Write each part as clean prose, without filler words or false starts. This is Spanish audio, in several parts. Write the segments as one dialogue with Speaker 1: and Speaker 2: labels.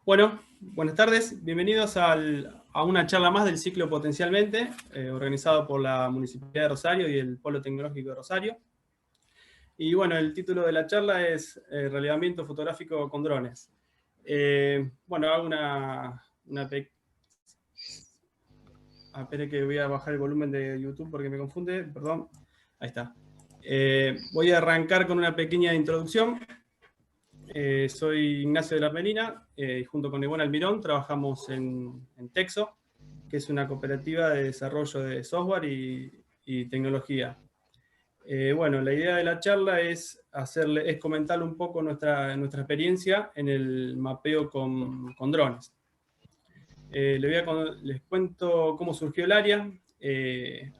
Speaker 1: Bueno, buenas tardes. Bienvenidos a una charla más del ciclo Potencialmente, organizado por la Municipalidad de Rosario y el Polo Tecnológico de Rosario. Y bueno, el título de la charla es Relevamiento fotográfico con drones. Bueno, hago espere que voy a bajar el volumen de YouTube porque me confunde, perdón. Ahí está. Voy a arrancar con una pequeña introducción. Soy Ignacio de la Armenina y junto con Ivonne Almirón trabajamos en Texo, que es una cooperativa de desarrollo de software y tecnología. Bueno, la idea de la charla es comentarle un poco nuestra experiencia en el mapeo con drones. Les cuento cómo surgió el área.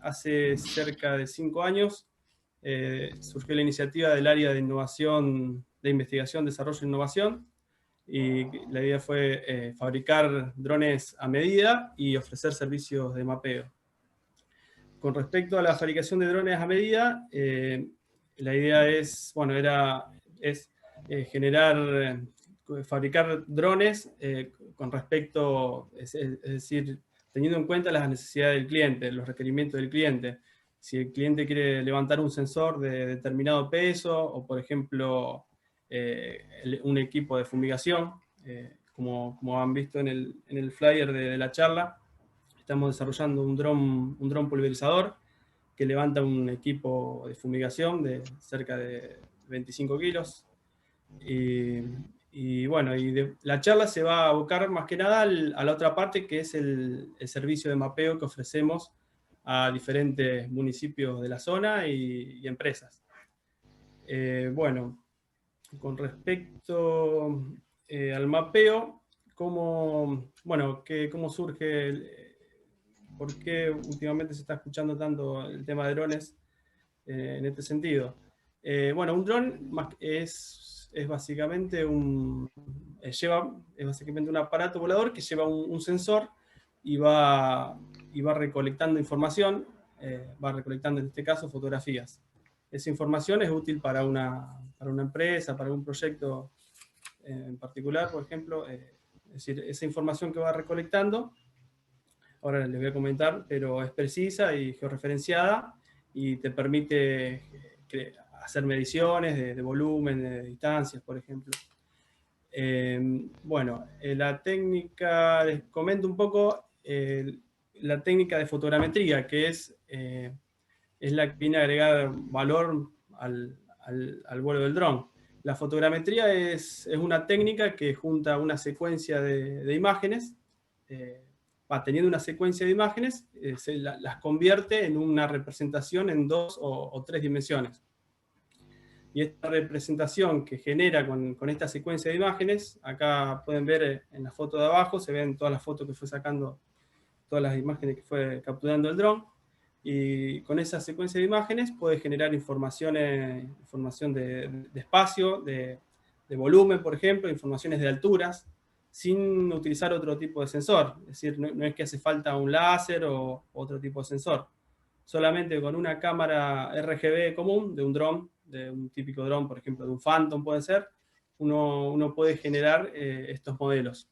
Speaker 1: Hace cerca de 5 años surgió la iniciativa del área de innovación, de investigación, desarrollo e innovación, y la idea fue fabricar drones a medida y ofrecer servicios de mapeo. Con respecto a la fabricación de drones a medida, la idea es, bueno, fabricar drones con respecto, es decir, teniendo en cuenta las necesidades del cliente, los requerimientos del cliente. Si el cliente quiere levantar un sensor de determinado peso, o por ejemplo, un equipo de fumigación, como han visto en el flyer de la charla, estamos desarrollando un dron pulverizador que levanta un equipo de fumigación de cerca de 25 kilos. Y bueno, la charla se va a abocar más que nada a la otra parte, que es el servicio de mapeo que ofrecemos a diferentes municipios de la zona y empresas. Bueno, con respecto al mapeo, ¿cómo surge? ¿Por qué últimamente se está escuchando tanto el tema de drones en este sentido? Bueno, un dron es básicamente un aparato volador que lleva un sensor y va recolectando información, va recolectando en este caso fotografías. Esa información es útil para una empresa, para un proyecto en particular, por ejemplo. Es decir, esa información que va recolectando, ahora les voy a comentar, pero es precisa y georreferenciada y te permite hacer mediciones de volumen, de distancias, por ejemplo. Bueno, la técnica, les comento un poco la técnica de fotogrametría, que es la que viene a agregar valor al vuelo del dron. La fotogrametría es una técnica que junta una secuencia de imágenes, va teniendo una secuencia de imágenes, las convierte en una representación en 2 o 3 dimensiones. Y esta representación que genera con esta secuencia de imágenes, acá pueden ver en la foto de abajo, se ven todas las fotos que fue sacando, todas las imágenes que fue capturando el dron, y con esa secuencia de imágenes puede generar información de espacio, de volumen, por ejemplo, informaciones de alturas, sin utilizar otro tipo de sensor. Es decir, no es que hace falta un láser o otro tipo de sensor. Solamente con una cámara RGB común de un dron, de un típico dron, por ejemplo, de un Phantom puede ser, uno puede generar estos modelos.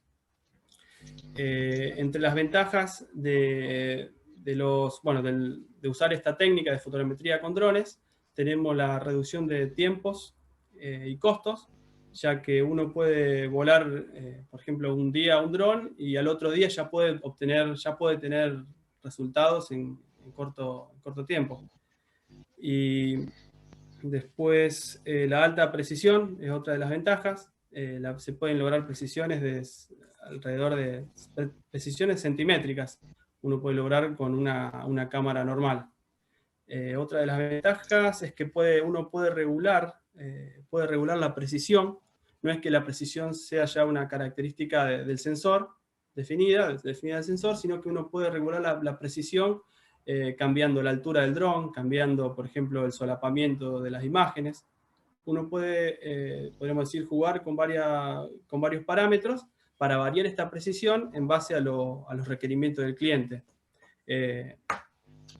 Speaker 1: Entre las ventajas de usar esta técnica de fotogrametría con drones, tenemos la reducción de tiempos y costos, ya que uno puede volar, por ejemplo, un día un dron y al otro día ya puede tener resultados en corto tiempo. Y después, la alta precisión es otra de las ventajas. Se pueden lograr precisiones de alrededor de precisiones centimétricas. Uno puede lograr con una cámara normal. Otra de las ventajas es que uno puede regular la precisión. No es que la precisión sea ya una característica del sensor, definida del sensor, sino que uno puede regular la precisión cambiando la altura del dron, cambiando, por ejemplo, el solapamiento de las imágenes. Uno puede, podríamos decir, jugar con varios parámetros para variar esta precisión en base a los requerimientos del cliente.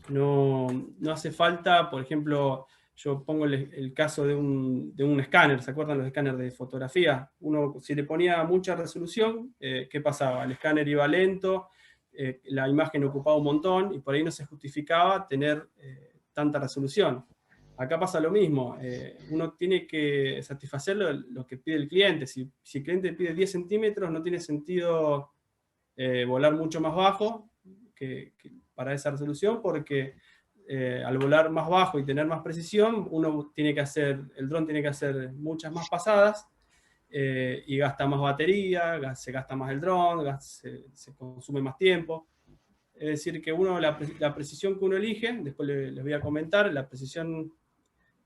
Speaker 1: No hace falta, por ejemplo, yo pongo el caso de un escáner, ¿se acuerdan los escáneres de fotografía? Uno, si le ponía mucha resolución, ¿qué pasaba? El escáner iba lento, la imagen ocupaba un montón, y por ahí no se justificaba tener tanta resolución. Acá pasa lo mismo, uno tiene que satisfacer lo que pide el cliente. Si el cliente pide 10 centímetros, no tiene sentido volar mucho más bajo para esa resolución, porque al volar más bajo y tener más precisión, el dron tiene que hacer muchas más pasadas, y gasta más batería, se gasta más el dron, se consume más tiempo. Es decir, que la precisión que uno elige, después les voy a comentar, la precisión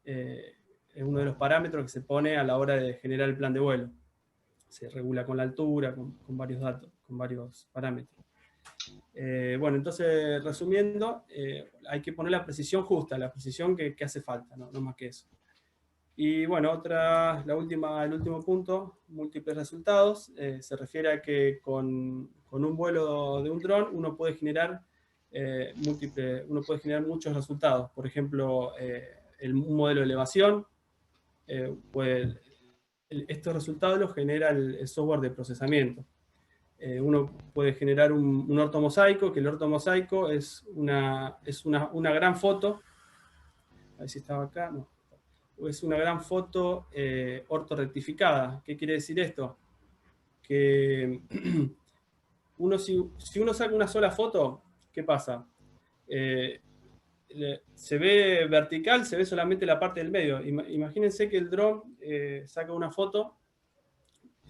Speaker 1: es uno de los parámetros que se pone a la hora de generar el plan de vuelo. Se regula con la altura, con varios datos, con varios parámetros. Bueno, entonces, resumiendo, hay que poner la precisión justa, la precisión que hace falta, no más que eso. Y bueno, el último punto, múltiples resultados, se refiere a que con un vuelo de un dron uno puede generar muchos resultados. Por ejemplo, un modelo de elevación, estos resultados los genera el software de procesamiento. Uno puede generar un ortomosaico, que el ortomosaico es una gran foto. A ver si estaba acá, no. Es una gran foto ortorrectificada. ¿Qué quiere decir esto? Que si uno saca una sola foto, ¿qué pasa? Se ve vertical, se ve solamente la parte del medio. Imagínense que el dron saca una foto,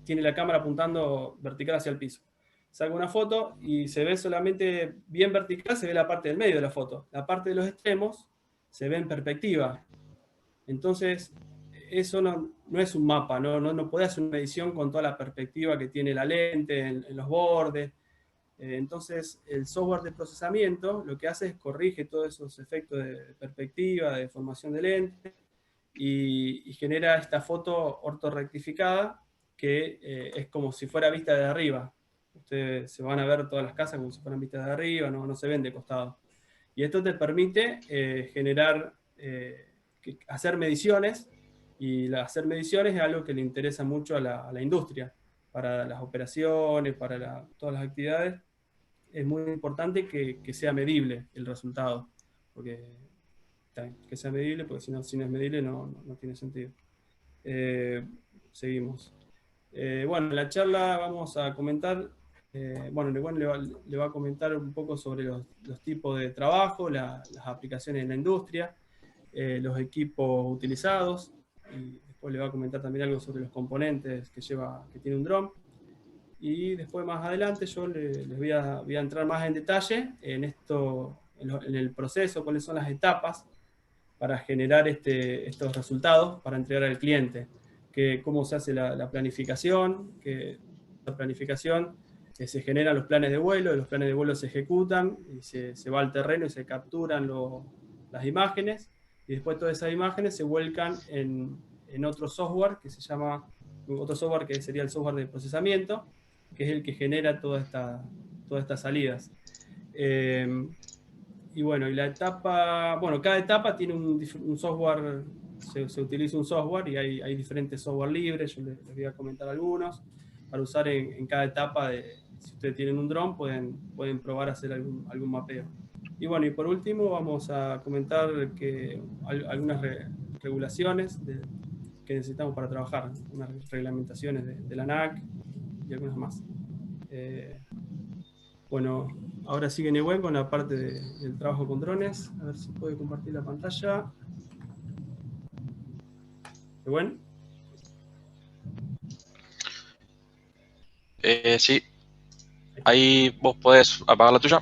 Speaker 1: tiene la cámara apuntando vertical hacia el piso. Saca una foto y se ve solamente bien vertical, se ve la parte del medio de la foto. La parte de los extremos se ve en perspectiva. Entonces, eso no es un mapa, no podés hacer una edición con toda la perspectiva que tiene la lente en los bordes. Entonces, el software de procesamiento lo que hace es corrige todos esos efectos de perspectiva, de formación de lente, y genera esta foto ortorrectificada que es como si fuera vista de arriba. Ustedes se van a ver todas las casas como si fueran vistas de arriba, no se ven de costado. Y esto te permite hacer mediciones, y hacer mediciones es algo que le interesa mucho a la industria, para las operaciones, para todas las actividades. Es muy importante que sea medible el resultado, que sea medible, porque si no es medible no tiene sentido. Seguimos. Bueno, en la charla vamos a comentar, bueno, le va a comentar un poco sobre los tipos de trabajo, las aplicaciones en la industria, los equipos utilizados, y después le va a comentar también algo sobre los componentes que tiene un dron. Y después, más adelante, yo les voy a entrar más en detalle en el proceso, cuáles son las etapas para generar estos resultados, para entregar al cliente, cómo se hace la planificación, se generan los planes de vuelo, los planes de vuelo se ejecutan, y se va al terreno y se capturan las imágenes, y después todas esas imágenes se vuelcan en otro software que sería el software de procesamiento, que es el que genera todas estas salidas. Y bueno, cada etapa tiene un software, se utiliza un software, y hay diferentes software libres. Yo les voy a comentar algunos para usar en cada etapa. Si ustedes tienen un dron, pueden probar a hacer algún mapeo. Y bueno, y por último vamos a comentar algunas regulaciones que necesitamos para trabajar, unas reglamentaciones de la ANAC y algunas más. Bueno, ahora sigue Nehuen con la parte del trabajo con drones. A ver si puede compartir la pantalla. Nehuen.
Speaker 2: Sí. Ahí vos podés apagar la tuya.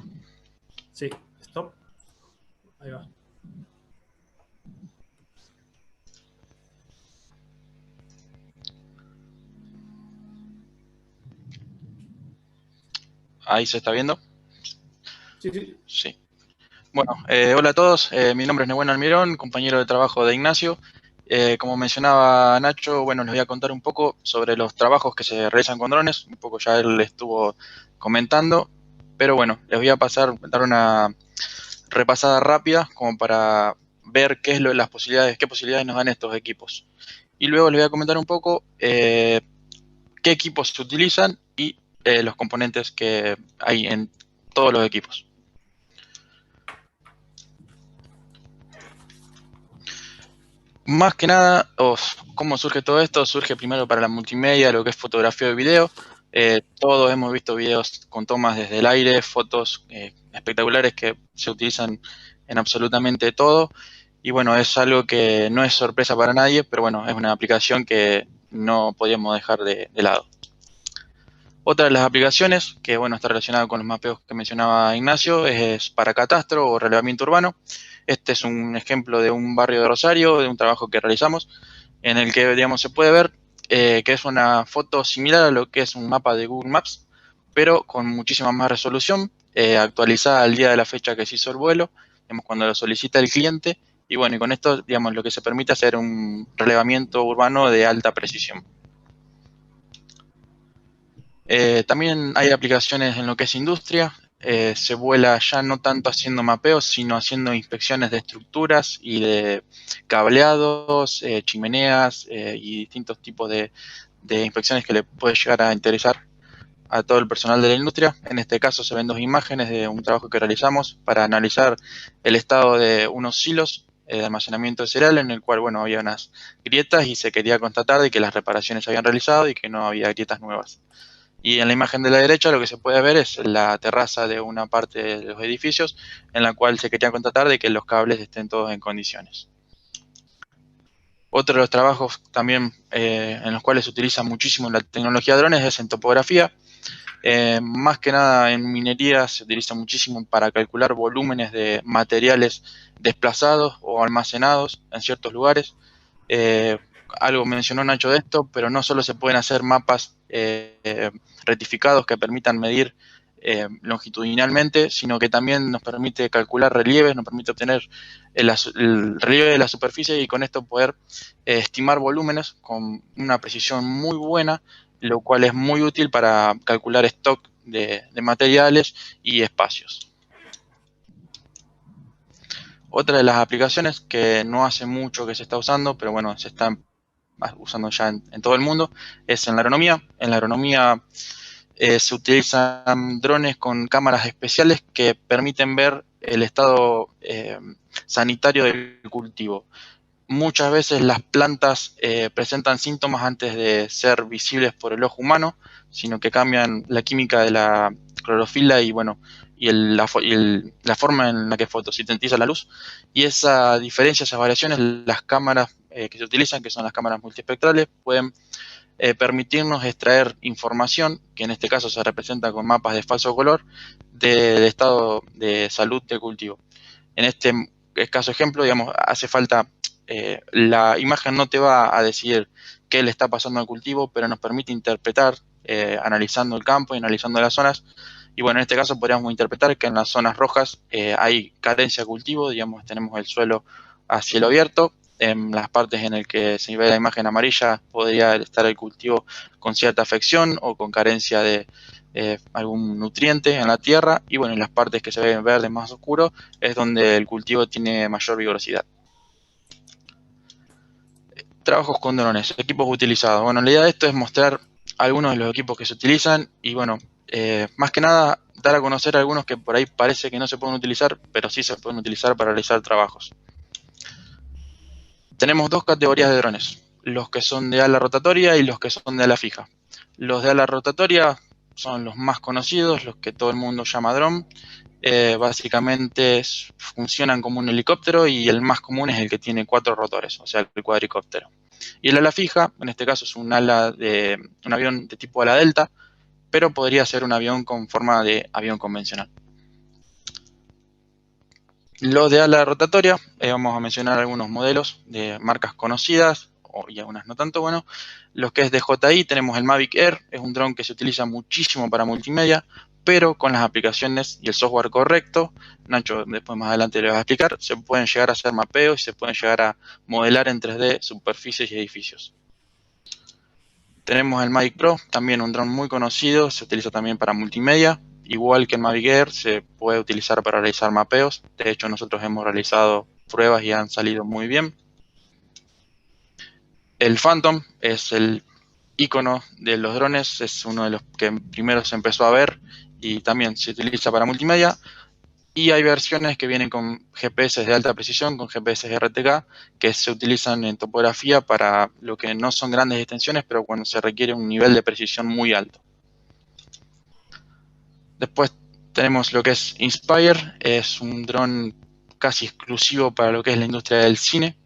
Speaker 1: Sí, stop. Ahí va.
Speaker 2: Ahí se está viendo.
Speaker 1: Sí.
Speaker 2: Sí. Bueno, hola a todos. Mi nombre es Nehuen Almirón, compañero de trabajo de Ignacio. Como mencionaba Nacho, bueno, les voy a contar un poco sobre los trabajos que se realizan con drones. Un poco ya él estuvo comentando, pero bueno, les voy a dar una repasada rápida como para ver las posibilidades, qué posibilidades nos dan estos equipos. Y luego les voy a comentar un poco qué equipos se utilizan y los componentes que hay en todos los equipos. Más que nada, ¿cómo surge todo esto? Surge primero para la multimedia, lo que es fotografía y video. Todos hemos visto videos con tomas desde el aire, fotos espectaculares que se utilizan en absolutamente todo. Y bueno, es algo que no es sorpresa para nadie, pero bueno, es una aplicación que no podíamos dejar de lado. Otra de las aplicaciones que bueno, está relacionada con los mapeos que mencionaba Ignacio es para catastro o relevamiento urbano. Este es un ejemplo de un barrio de Rosario, de un trabajo que realizamos, en el que digamos, se puede ver que es una foto similar a lo que es un mapa de Google Maps, pero con muchísima más resolución, actualizada al día de la fecha que se hizo el vuelo, digamos, cuando lo solicita el cliente, y bueno, y con esto digamos, lo que se permite hacer un relevamiento urbano de alta precisión. También hay aplicaciones en lo que es industria. Se vuela ya no tanto haciendo mapeos, sino haciendo inspecciones de estructuras y de cableados, chimeneas y distintos tipos de inspecciones que le puede llegar a interesar a todo el personal de la industria. En este caso se ven dos imágenes de un trabajo que realizamos para analizar el estado de unos silos de almacenamiento de cereal, en el cual bueno, había unas grietas y se quería constatar de que las reparaciones se habían realizado y que no había grietas nuevas. Y en la imagen de la derecha lo que se puede ver es la terraza de una parte de los edificios en la cual se quería constatar de que los cables estén todos en condiciones. Otro de los trabajos también en los cuales se utiliza muchísimo la tecnología de drones es en topografía. Más que nada en minería se utiliza muchísimo para calcular volúmenes de materiales desplazados o almacenados en ciertos lugares. Algo mencionó Nacho de esto, pero no solo se pueden hacer mapas rectificados que permitan medir longitudinalmente, sino que también nos permite calcular relieves, nos permite obtener el relieve de la superficie y con esto poder estimar volúmenes con una precisión muy buena, lo cual es muy útil para calcular stock de materiales y espacios. Otra de las aplicaciones que no hace mucho que se está usando, pero bueno, se está usando ya en todo el mundo, es en la agronomía. En la agronomía se utilizan drones con cámaras especiales que permiten ver el estado sanitario del cultivo. Muchas veces las plantas presentan síntomas antes de ser visibles por el ojo humano, sino que cambian la química de la clorofila y bueno, la forma en la que fotosintetiza la luz. Y esa diferencia, esas variaciones, las cámaras que se utilizan, que son las cámaras multiespectrales, pueden permitirnos extraer información, que en este caso se representa con mapas de falso color, del estado de salud del cultivo. En este escaso ejemplo, digamos, hace falta, la imagen no te va a decir qué le está pasando al cultivo, pero nos permite interpretar, analizando el campo y analizando las zonas. Y bueno, en este caso podríamos interpretar que en las zonas rojas hay carencia de cultivo, digamos, tenemos el suelo a cielo abierto. En las partes en las que se ve la imagen amarilla podría estar el cultivo con cierta afección o con carencia de algún nutriente en la tierra. Y bueno, en las partes que se ven verdes más oscuros es donde el cultivo tiene mayor vigorosidad. Trabajos con drones, equipos utilizados. Bueno, la idea de esto es mostrar algunos de los equipos que se utilizan y bueno, más que nada dar a conocer algunos que por ahí parece que no se pueden utilizar, pero sí se pueden utilizar para realizar trabajos. Tenemos dos categorías de drones, los que son de ala rotatoria y los que son de ala fija. Los de ala rotatoria son los más conocidos, los que todo el mundo llama dron. Básicamente funcionan como un helicóptero y el más común es el que tiene 4 rotores, o sea, el cuadricóptero. Y el ala fija, en este caso es un avión de tipo ala delta, pero podría ser un avión con forma de avión convencional. Los de ala rotatoria, vamos a mencionar algunos modelos de marcas conocidas y algunas no tanto. Bueno, los que es de DJI, tenemos el Mavic Air, es un dron que se utiliza muchísimo para multimedia, pero con las aplicaciones y el software correcto, Nacho después más adelante le va a explicar, se pueden llegar a hacer mapeos y se pueden llegar a modelar en 3D superficies y edificios. Tenemos el Mavic Pro, también un dron muy conocido, se utiliza también para multimedia. Igual que el Mavic Air, se puede utilizar para realizar mapeos. De hecho, nosotros hemos realizado pruebas y han salido muy bien. El Phantom es el icono de los drones, es uno de los que primero se empezó a ver y también se utiliza para multimedia. Y hay versiones que vienen con GPS de alta precisión, con GPS RTK, que se utilizan en topografía para lo que no son grandes extensiones, pero cuando se requiere un nivel de precisión muy alto. Después tenemos lo que es Inspire, es un dron casi exclusivo para lo que es la industria del cine.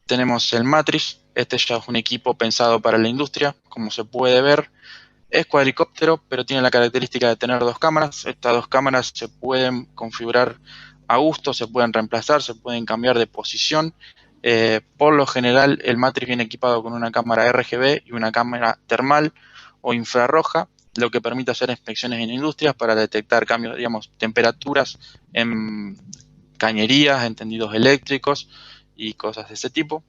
Speaker 2: Tenemos el Matrix, este ya es un equipo pensado para la industria, como se puede ver. Es cuadricóptero, pero tiene la característica de tener dos cámaras. Estas dos cámaras se pueden configurar a gusto, se pueden reemplazar, se pueden cambiar de posición. Por lo general, el Matrix viene equipado con una cámara RGB y una cámara termal o infrarroja, lo que permite hacer inspecciones en industrias para detectar cambios, digamos, temperaturas en cañerías, en tendidos eléctricos y cosas de ese tipo.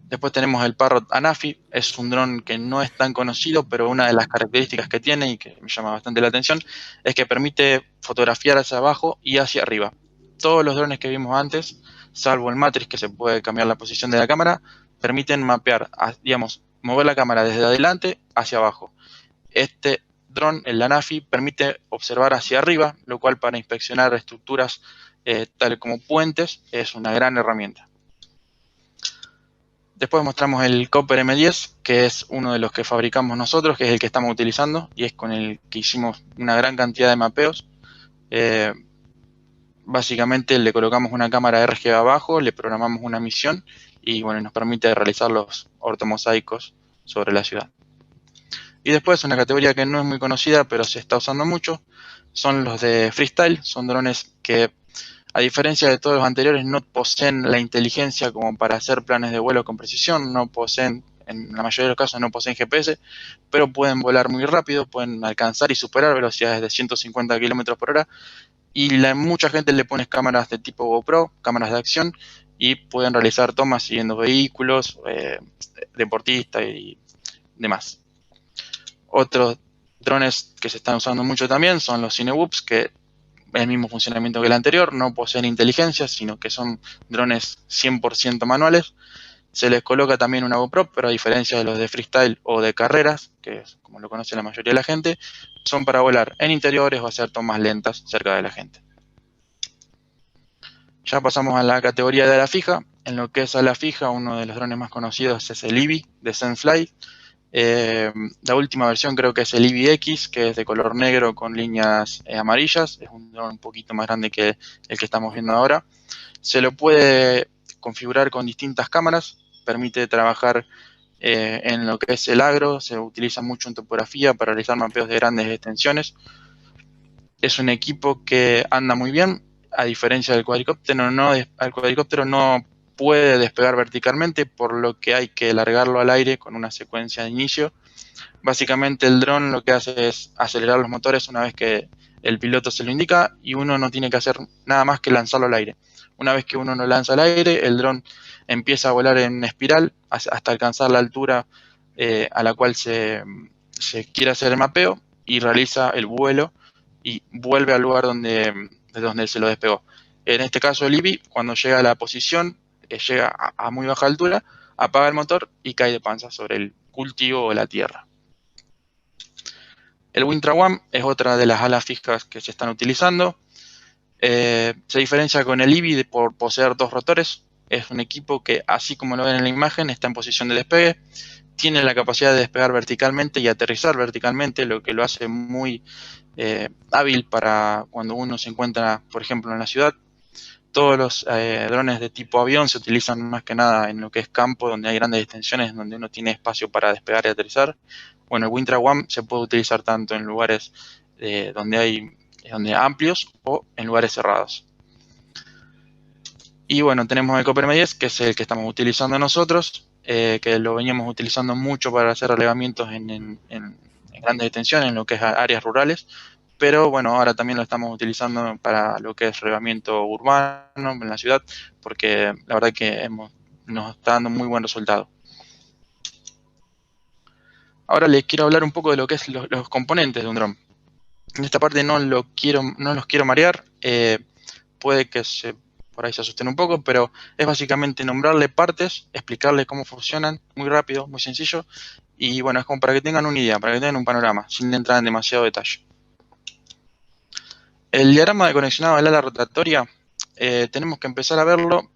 Speaker 2: Después tenemos el Parrot Anafi, es un dron que no es tan conocido, pero una de las características que tiene y que me llama bastante la atención es que permite fotografiar hacia abajo y hacia arriba. Todos los drones que vimos antes, salvo el Matrix, que se puede cambiar la posición de la cámara, permiten mapear, digamos, mover la cámara desde adelante hacia abajo. Este dron, el Anafi, permite observar hacia arriba, lo cual para inspeccionar estructuras tales como puentes es una gran herramienta. Después mostramos el Copper M10, que es uno de los que fabricamos nosotros, que es el que estamos utilizando y es con el que hicimos una gran cantidad de mapeos. Básicamente le colocamos una cámara RGB abajo, le programamos una misión y bueno, nos permite realizar los ortomosaicos sobre la ciudad. Y después una categoría que no es muy conocida, pero se está usando mucho, son los de freestyle. Son drones que, a diferencia de todos los anteriores, no poseen la inteligencia como para hacer planes de vuelo con precisión, no poseen, en la mayoría de los casos no poseen GPS, pero pueden volar muy rápido, pueden alcanzar y superar velocidades de 150 km por hora, y mucha gente le pone cámaras de tipo GoPro, cámaras de acción, y pueden realizar tomas siguiendo vehículos, deportistas y demás. Otros drones que se están usando mucho también son los Cinewhoops, que el mismo funcionamiento que el anterior, no poseen inteligencia, sino que son drones 100% manuales. Se les coloca también una GoPro, pero a diferencia de los de freestyle o de carreras, que es como lo conoce la mayoría de la gente, son para volar en interiores o hacer tomas lentas cerca de la gente. Ya pasamos a la categoría de ala fija. En lo que es ala fija, uno de los drones más conocidos es el Eevee de Zenfly. La última versión creo que es el Eevee X, que es de color negro con líneas amarillas. Es un dron un poquito más grande que el que estamos viendo ahora. Se lo puede configurar con distintas cámaras. Permite trabajar en lo que es el agro. Se utiliza mucho en topografía para realizar mapeos de grandes extensiones. Es un equipo que anda muy bien, a diferencia del cuadricóptero. El cuadricóptero no puede despegar verticalmente, por lo que hay que largarlo al aire con una secuencia de inicio. Básicamente el dron lo que hace es acelerar los motores una vez que el piloto se lo indica y uno no tiene que hacer nada más que lanzarlo al aire. Una vez que uno lo lanza al aire, el dron empieza a volar en espiral hasta alcanzar la altura a la cual se quiere hacer el mapeo y realiza el vuelo y vuelve al lugar de donde se lo despegó. En este caso el Eevee, cuando llega a la posición, llega a muy baja altura, apaga el motor y cae de panza sobre el cultivo o la tierra. El Wintra One es otra de las alas fijas que se están utilizando. Se diferencia con el Eevee por poseer dos rotores. Es un equipo que, así como lo ven en la imagen, está en posición de despegue. Tiene la capacidad de despegar verticalmente y aterrizar verticalmente, lo que lo hace muy hábil para cuando uno se encuentra, por ejemplo, en la ciudad. Todos los drones de tipo avión se utilizan más que nada en lo que es campo, donde hay grandes extensiones, donde uno tiene espacio para despegar y aterrizar. Bueno, el Wintra One se puede utilizar tanto en lugares donde amplios o en lugares cerrados. Y bueno, tenemos el Copper M10, que es el que estamos utilizando nosotros, que lo veníamos utilizando mucho para hacer relevamientos en grandes extensiones, en lo que es áreas rurales. Pero bueno, ahora también lo estamos utilizando para lo que es relevamiento urbano en la ciudad, porque la verdad que nos está dando muy buen resultado. Ahora les quiero hablar un poco de lo que es los componentes de un dron. En esta parte no los quiero marear. puede que por ahí se asusten un poco, pero es básicamente nombrarle partes, explicarle cómo funcionan, muy rápido, muy sencillo, y bueno, es como para que tengan una idea, para que tengan un panorama, sin entrar en demasiado detalle. El diagrama de conexionado del ala rotatoria, tenemos que empezar a verlo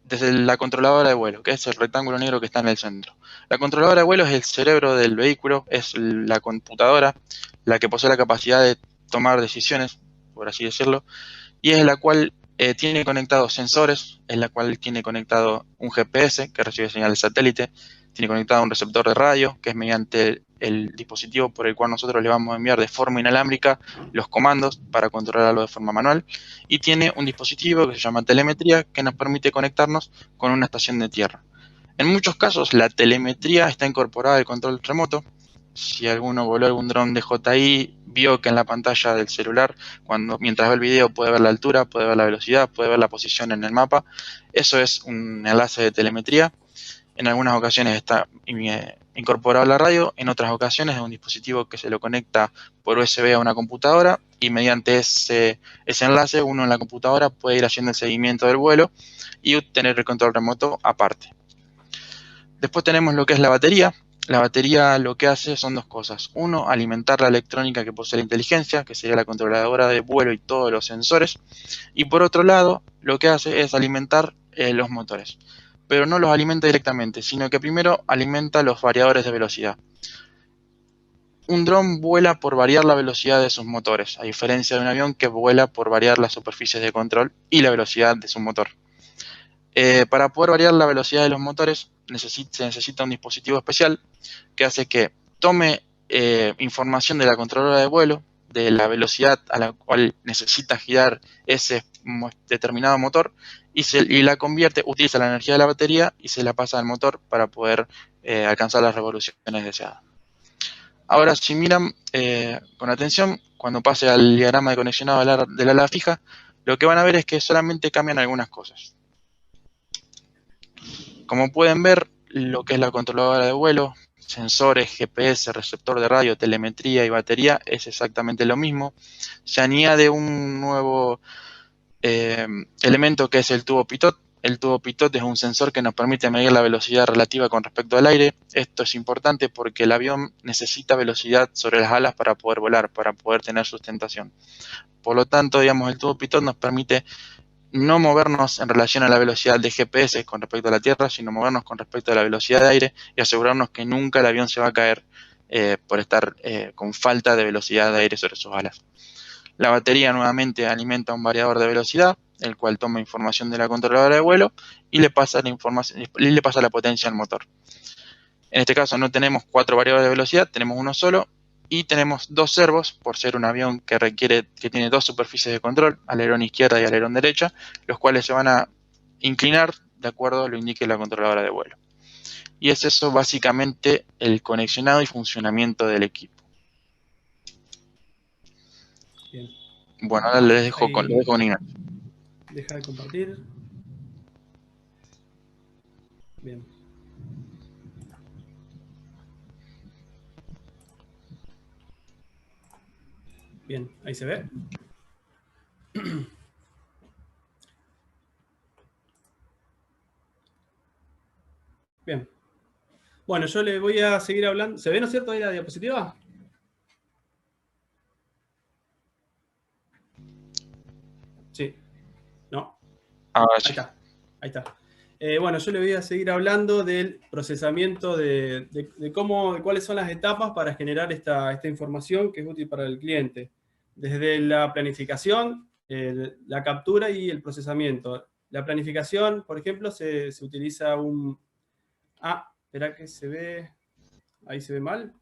Speaker 2: desde la controladora de vuelo, que es el rectángulo negro que está en el centro. La controladora de vuelo es el cerebro del vehículo, es la computadora, la que posee la capacidad de tomar decisiones, por así decirlo, y es la cual tiene conectados sensores, es la cual tiene conectado un GPS que recibe señal de satélite, tiene conectado un receptor de radio, que es mediante el dispositivo por el cual nosotros le vamos a enviar de forma inalámbrica los comandos para controlarlo de forma manual, y tiene un dispositivo que se llama telemetría, que nos permite conectarnos con una estación de tierra. En muchos casos la telemetría está incorporada al control remoto. Si alguno voló algún dron de DJI, vio que en la pantalla del celular, mientras ve el video, puede ver la altura, puede ver la velocidad, puede ver la posición en el mapa. Eso es un enlace de telemetría. En algunas ocasiones está incorporado a la radio, en otras ocasiones es un dispositivo que se lo conecta por USB a una computadora, y mediante ese enlace uno en la computadora puede ir haciendo el seguimiento del vuelo y tener el control remoto aparte. Después tenemos lo que es la batería. La batería lo que hace son dos cosas. Uno, alimentar la electrónica que posee la inteligencia, que sería la controladora de vuelo y todos los sensores. Y por otro lado, lo que hace es alimentar los motores. Pero no los alimenta directamente, sino que primero alimenta los variadores de velocidad. Un dron vuela por variar la velocidad de sus motores, a diferencia de un avión que vuela por variar las superficies de control y la velocidad de su motor. Para poder variar la velocidad de los motores se necesita un dispositivo especial que hace que tome información de la controladora de vuelo, de la velocidad a la cual necesita girar ese determinado motor, y la convierte, utiliza la energía de la batería y se la pasa al motor para poder alcanzar las revoluciones deseadas. Ahora, si miran con atención, cuando pase al diagrama de conexionado del ala fija, lo que van a ver es que solamente cambian algunas cosas. Como pueden ver, lo que es la controladora de vuelo, sensores, GPS, receptor de radio, telemetría y batería es exactamente lo mismo. Se añade un nuevo elemento que es el tubo pitot. El tubo pitot es un sensor que nos permite medir la velocidad relativa con respecto al aire. Esto es importante porque el avión necesita velocidad sobre las alas para poder volar, para poder tener sustentación. Por lo tanto, digamos, el tubo pitot nos permite no movernos en relación a la velocidad de GPS con respecto a la Tierra, sino movernos con respecto a la velocidad de aire y asegurarnos que nunca el avión se va a caer por estar con falta de velocidad de aire sobre sus alas. La batería nuevamente alimenta un variador de velocidad, el cual toma información de la controladora de vuelo y le pasa la potencia al motor. En este caso no tenemos 4 variadores de velocidad, tenemos uno solo, y tenemos 2 servos, por ser un avión que tiene 2 superficies de control, alerón izquierda y alerón derecha, los cuales se van a inclinar de acuerdo a lo que indique la controladora de vuelo. Y es eso básicamente el conexionado y funcionamiento del equipo.
Speaker 1: Bien.
Speaker 2: Bueno, ahora les dejo con Ignacio.
Speaker 1: Deja de compartir. Bien. Bien, ahí se ve. Bien. Bueno, yo le voy a seguir hablando. ¿Se ve, no es cierto, ahí la diapositiva? Sí. ¿No?
Speaker 2: Ahora
Speaker 1: Ahí
Speaker 2: sí.
Speaker 1: está. Ahí está. Bueno, yo le voy a seguir hablando del procesamiento de cuáles son las etapas para generar esta información que es útil para el cliente. Desde la planificación, la captura y el procesamiento. La planificación, por ejemplo, se utiliza un... Ah, espera que se ve... Ahí se ve mal.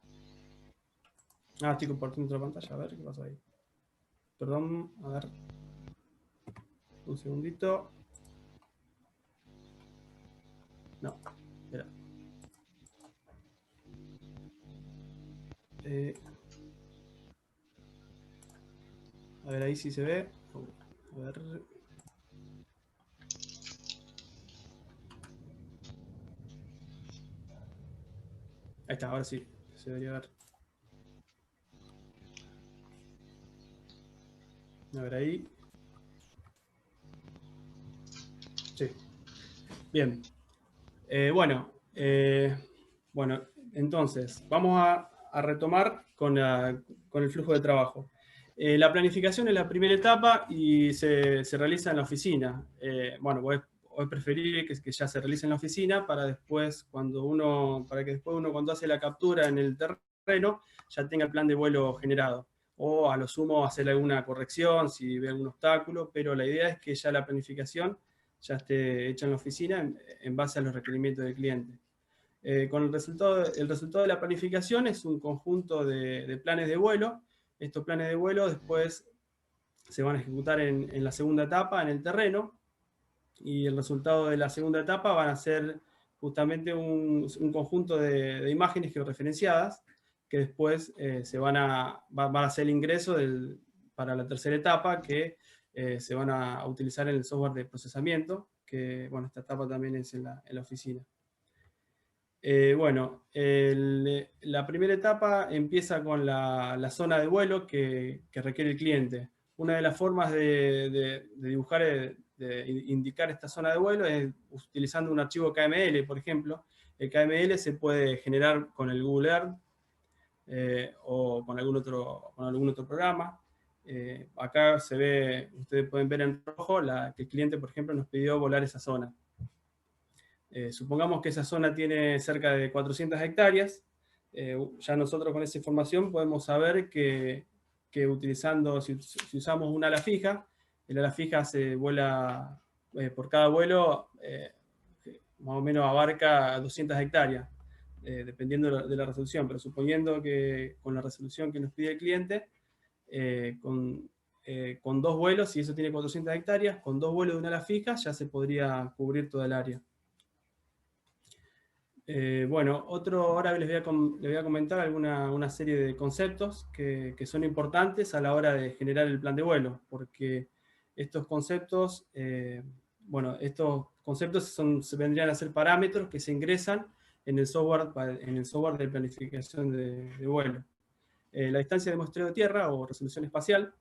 Speaker 1: Ah, estoy compartiendo otra pantalla. A ver qué pasa ahí. Perdón, a ver. Un segundito. No, espera. A ver, ahí sí se ve. A ver. Ahí está, ahora sí. Se debería ver. A ver ahí. Bien. Bueno, bueno, entonces, vamos a retomar con el flujo de trabajo. La planificación es la primera etapa y se realiza en la oficina. Bueno, voy a preferir que ya se realice en la oficina para después, para que después uno cuando hace la captura en el terreno, ya tenga el plan de vuelo generado. O a lo sumo hacer alguna corrección si ve algún obstáculo, pero la idea es que ya la planificación ya esté hecha en la oficina en base a los requerimientos del cliente. Con el resultado de la planificación es un conjunto de planes de vuelo. Estos planes de vuelo después se van a ejecutar en la segunda etapa, en el terreno, y el resultado de la segunda etapa van a ser justamente un conjunto de imágenes georreferenciadas que después van a hacer el ingreso para la tercera etapa, que se van a utilizar en el software de procesamiento, que bueno, esta etapa también es en la oficina. Bueno, la primera etapa empieza con la zona de vuelo que requiere el cliente. Una de las formas de dibujar, de indicar esta zona de vuelo es utilizando un archivo KML, por ejemplo. El KML se puede generar con el Google Earth o con algún otro programa. Acá se ve, ustedes pueden ver en rojo que el cliente, por ejemplo, nos pidió volar esa zona. Supongamos que esa zona tiene cerca de 400 hectáreas. Ya nosotros con esa información podemos saber que utilizando, si usamos un ala fija, el ala fija se vuela, por cada vuelo, más o menos abarca 200 hectáreas, dependiendo de la resolución, pero suponiendo que con la resolución que nos pide el cliente, con dos vuelos, si eso tiene 400 hectáreas, con dos vuelos de un ala fija ya se podría cubrir toda el área. Bueno, ahora les voy a comentar una serie de conceptos que son importantes a la hora de generar el plan de vuelo, porque estos conceptos, se vendrían a ser parámetros que se ingresan en el software de planificación de vuelo. La distancia de muestreo de tierra o resolución espacial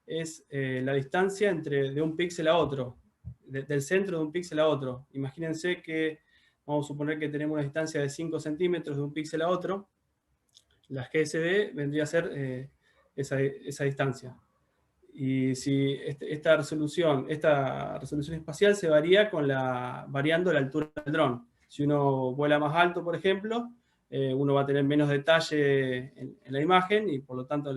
Speaker 1: es la distancia de un píxel a otro, del centro de un píxel a otro. Imagínense que vamos a suponer que tenemos una distancia de 5 centímetros de un píxel a otro. La GSD vendría a ser esa distancia. Y si esta resolución espacial se varía variando la altura del dron. Si uno vuela más alto, por ejemplo, uno va a tener menos detalle en la imagen y por lo tanto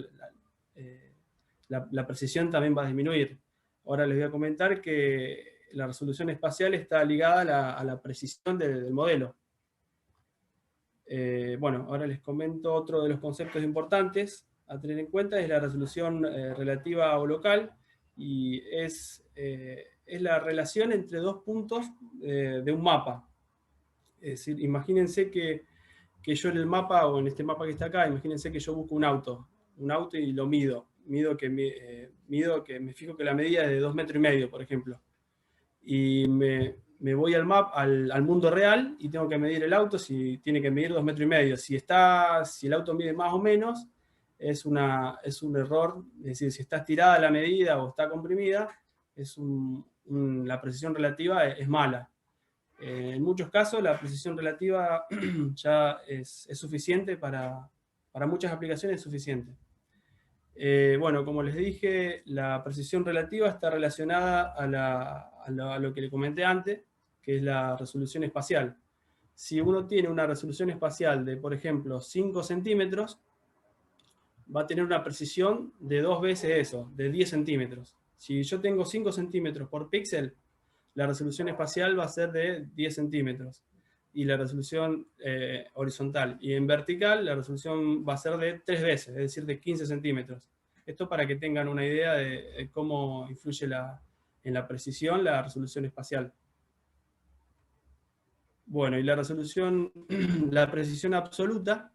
Speaker 1: la precisión también va a disminuir. Ahora les voy a comentar que la resolución espacial está ligada a la precisión del modelo. Bueno, ahora les comento otro de los conceptos importantes a tener en cuenta, es la resolución relativa o local, y es la relación entre dos puntos de un mapa. Es decir, imagínense que yo en el mapa, o en este mapa que está acá, imagínense que yo busco un auto y lo mido que me fijo que la medida es de 2,5 metros, por ejemplo. Y me voy al mundo real y tengo que medir el auto, si tiene que medir 2,5 metros. Si el auto mide más o menos, es un error, es decir, si está estirada la medida o está comprimida, la precisión relativa es mala. En muchos casos la precisión relativa ya es suficiente para muchas aplicaciones, es suficiente. Bueno, como les dije, la precisión relativa está relacionada a lo que le comenté antes, que es la resolución espacial. Si uno tiene una resolución espacial de, por ejemplo, 5 centímetros, va a tener una precisión de 2 veces eso, de 10 centímetros. Si yo tengo 5 centímetros por píxel, la resolución espacial va a ser de 10 centímetros. Y la resolución horizontal. Y en vertical, la resolución va a ser de 3 veces, es decir, de 15 centímetros. Esto para que tengan una idea de cómo influye en la precisión la resolución espacial. Bueno, y la la precisión absoluta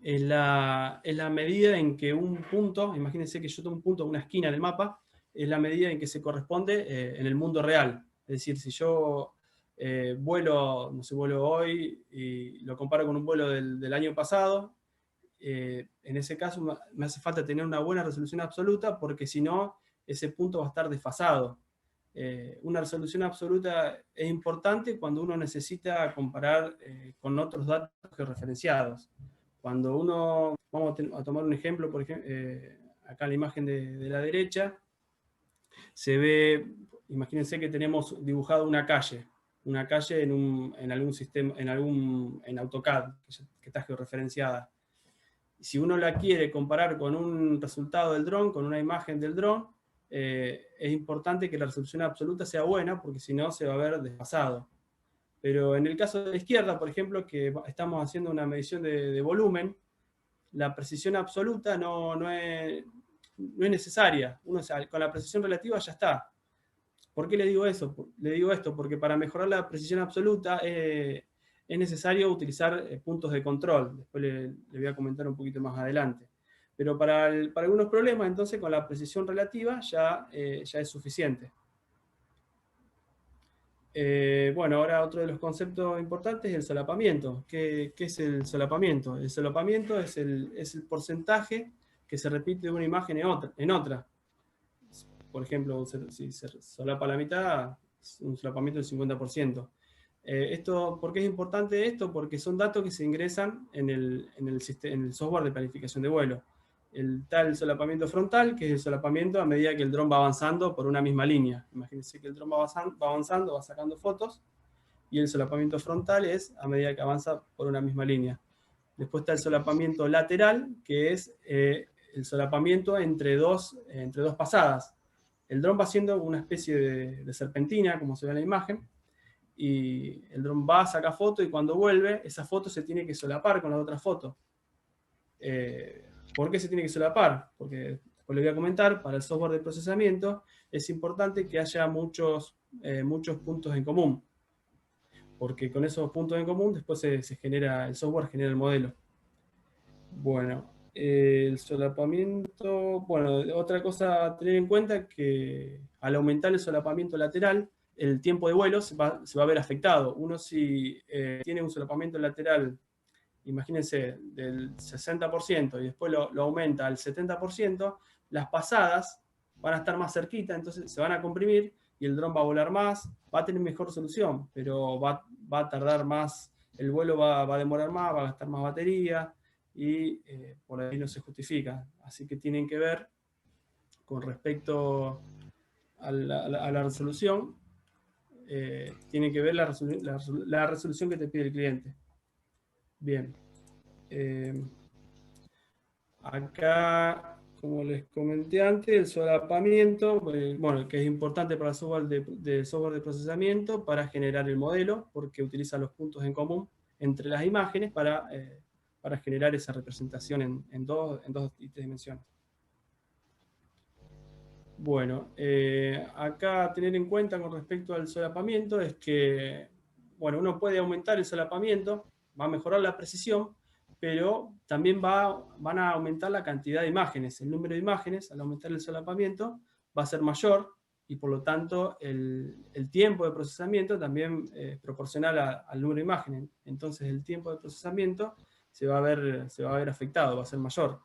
Speaker 1: es la medida en que un punto, imagínense que yo tengo un punto, una esquina del mapa, es la medida en que se corresponde en el mundo real. Es decir, si yo vuelo hoy y lo comparo con un vuelo del año pasado, en ese caso me hace falta tener una buena resolución absoluta, porque si no, ese punto va a estar desfasado. Una resolución absoluta es importante cuando uno necesita comparar con otros datos georreferenciados. Cuando uno, vamos a tomar un ejemplo, por ejemplo, acá en la imagen de la derecha, se ve, imagínense que tenemos dibujado una calle en algún sistema, en AutoCAD, que está georreferenciada. Si uno la quiere comparar con un resultado del dron, con una imagen del dron, es importante que la resolución absoluta sea buena, porque si no se va a ver desfasado. Pero en el caso de la izquierda, por ejemplo, que estamos haciendo una medición de volumen, la precisión absoluta no es necesaria. Con la precisión relativa ya está. ¿Por qué le digo eso? Le digo esto porque para mejorar la precisión absoluta es necesario utilizar puntos de control. Después le voy a comentar un poquito más adelante. Pero para algunos problemas, entonces, con la precisión relativa ya es suficiente. Bueno, ahora otro de los conceptos importantes es el solapamiento. ¿Qué es el solapamiento? El solapamiento es el porcentaje que se repite de una imagen en otra. Por ejemplo, si se solapa la mitad, es un solapamiento del 50%. ¿Por qué es importante esto? Porque son datos que se ingresan en el software de planificación de vuelo. Está el solapamiento frontal, que es el solapamiento a medida que el dron va avanzando por una misma línea. Imagínense que el dron va avanzando, va sacando fotos, y el solapamiento frontal es a medida que avanza por una misma línea. Después está el solapamiento lateral, que es el solapamiento entre dos pasadas. El dron va haciendo una especie de serpentina, como se ve en la imagen, y el dron va, saca foto, y cuando vuelve, esa foto se tiene que solapar con la otra foto. ¿Por qué se tiene que solapar? Porque, después le voy a comentar, para el software de procesamiento es importante que haya muchos puntos en común, porque con esos puntos en común después el software genera el modelo. Bueno, el solapamiento, bueno, otra cosa a tener en cuenta es que al aumentar el solapamiento lateral, el tiempo de vuelo se va a ver afectado. Uno si tiene un solapamiento lateral, imagínense, del 60% y después lo aumenta al 70%, las pasadas van a estar más cerquita, entonces se van a comprimir y el dron va a volar más, va a tener mejor resolución, pero va a tardar más, el vuelo va a demorar más, va a gastar más batería, y por ahí no se justifica. Así que tienen que ver con respecto a la resolución, tienen que ver la resolución que te pide el cliente. Bien. Acá, como les comenté antes, el solapamiento, bueno, que es importante para el software de procesamiento para generar el modelo, porque utiliza los puntos en común entre las imágenes para generar esa representación en dos y tres dimensiones. Bueno, acá tener en cuenta con respecto al solapamiento es que, bueno, uno puede aumentar el solapamiento, va a mejorar la precisión, pero también van a aumentar la cantidad de imágenes. El número de imágenes, al aumentar el solapamiento, va a ser mayor, y por lo tanto el tiempo de procesamiento también es proporcional al número de imágenes. Entonces el tiempo de procesamiento se va a ver afectado, va a ser mayor.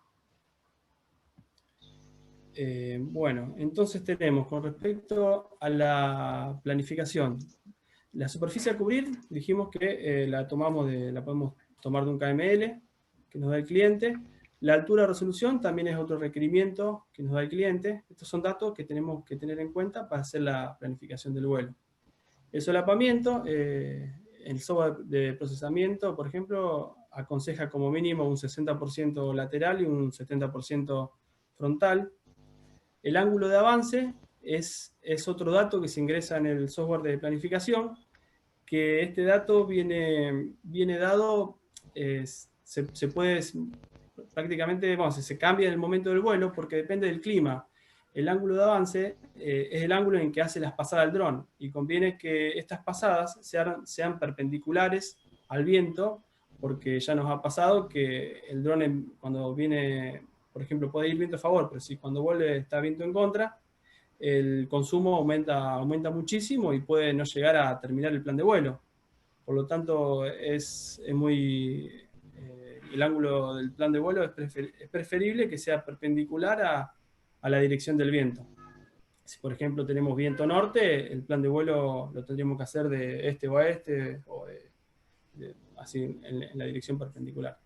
Speaker 1: Bueno, entonces tenemos con respecto a la planificación. La superficie a cubrir, dijimos que la podemos tomar de un KML que nos da el cliente. La altura de resolución también es otro requerimiento que nos da el cliente. Estos son datos que tenemos que tener en cuenta para hacer la planificación del vuelo. El solapamiento, el software de procesamiento, por ejemplo, aconseja como mínimo un 60% lateral y un 70% frontal. El ángulo de avance es otro dato que se ingresa en el software de planificación, que este dato viene dado, se puede prácticamente, bueno, se cambia en el momento del vuelo porque depende del clima. El ángulo de avance es el ángulo en que hace las pasadas el dron, y conviene que estas pasadas sean perpendiculares al viento, porque ya nos ha pasado que el dron cuando viene, por ejemplo, puede ir viento a favor, pero si cuando vuelve está viento en contra, el consumo aumenta muchísimo y puede no llegar a terminar el plan de vuelo. Por lo tanto, el ángulo del plan de vuelo es preferible que sea perpendicular a la dirección del viento. Si, por ejemplo, tenemos viento norte, el plan de vuelo lo tendríamos que hacer de este o oeste, o así en la dirección perpendicular.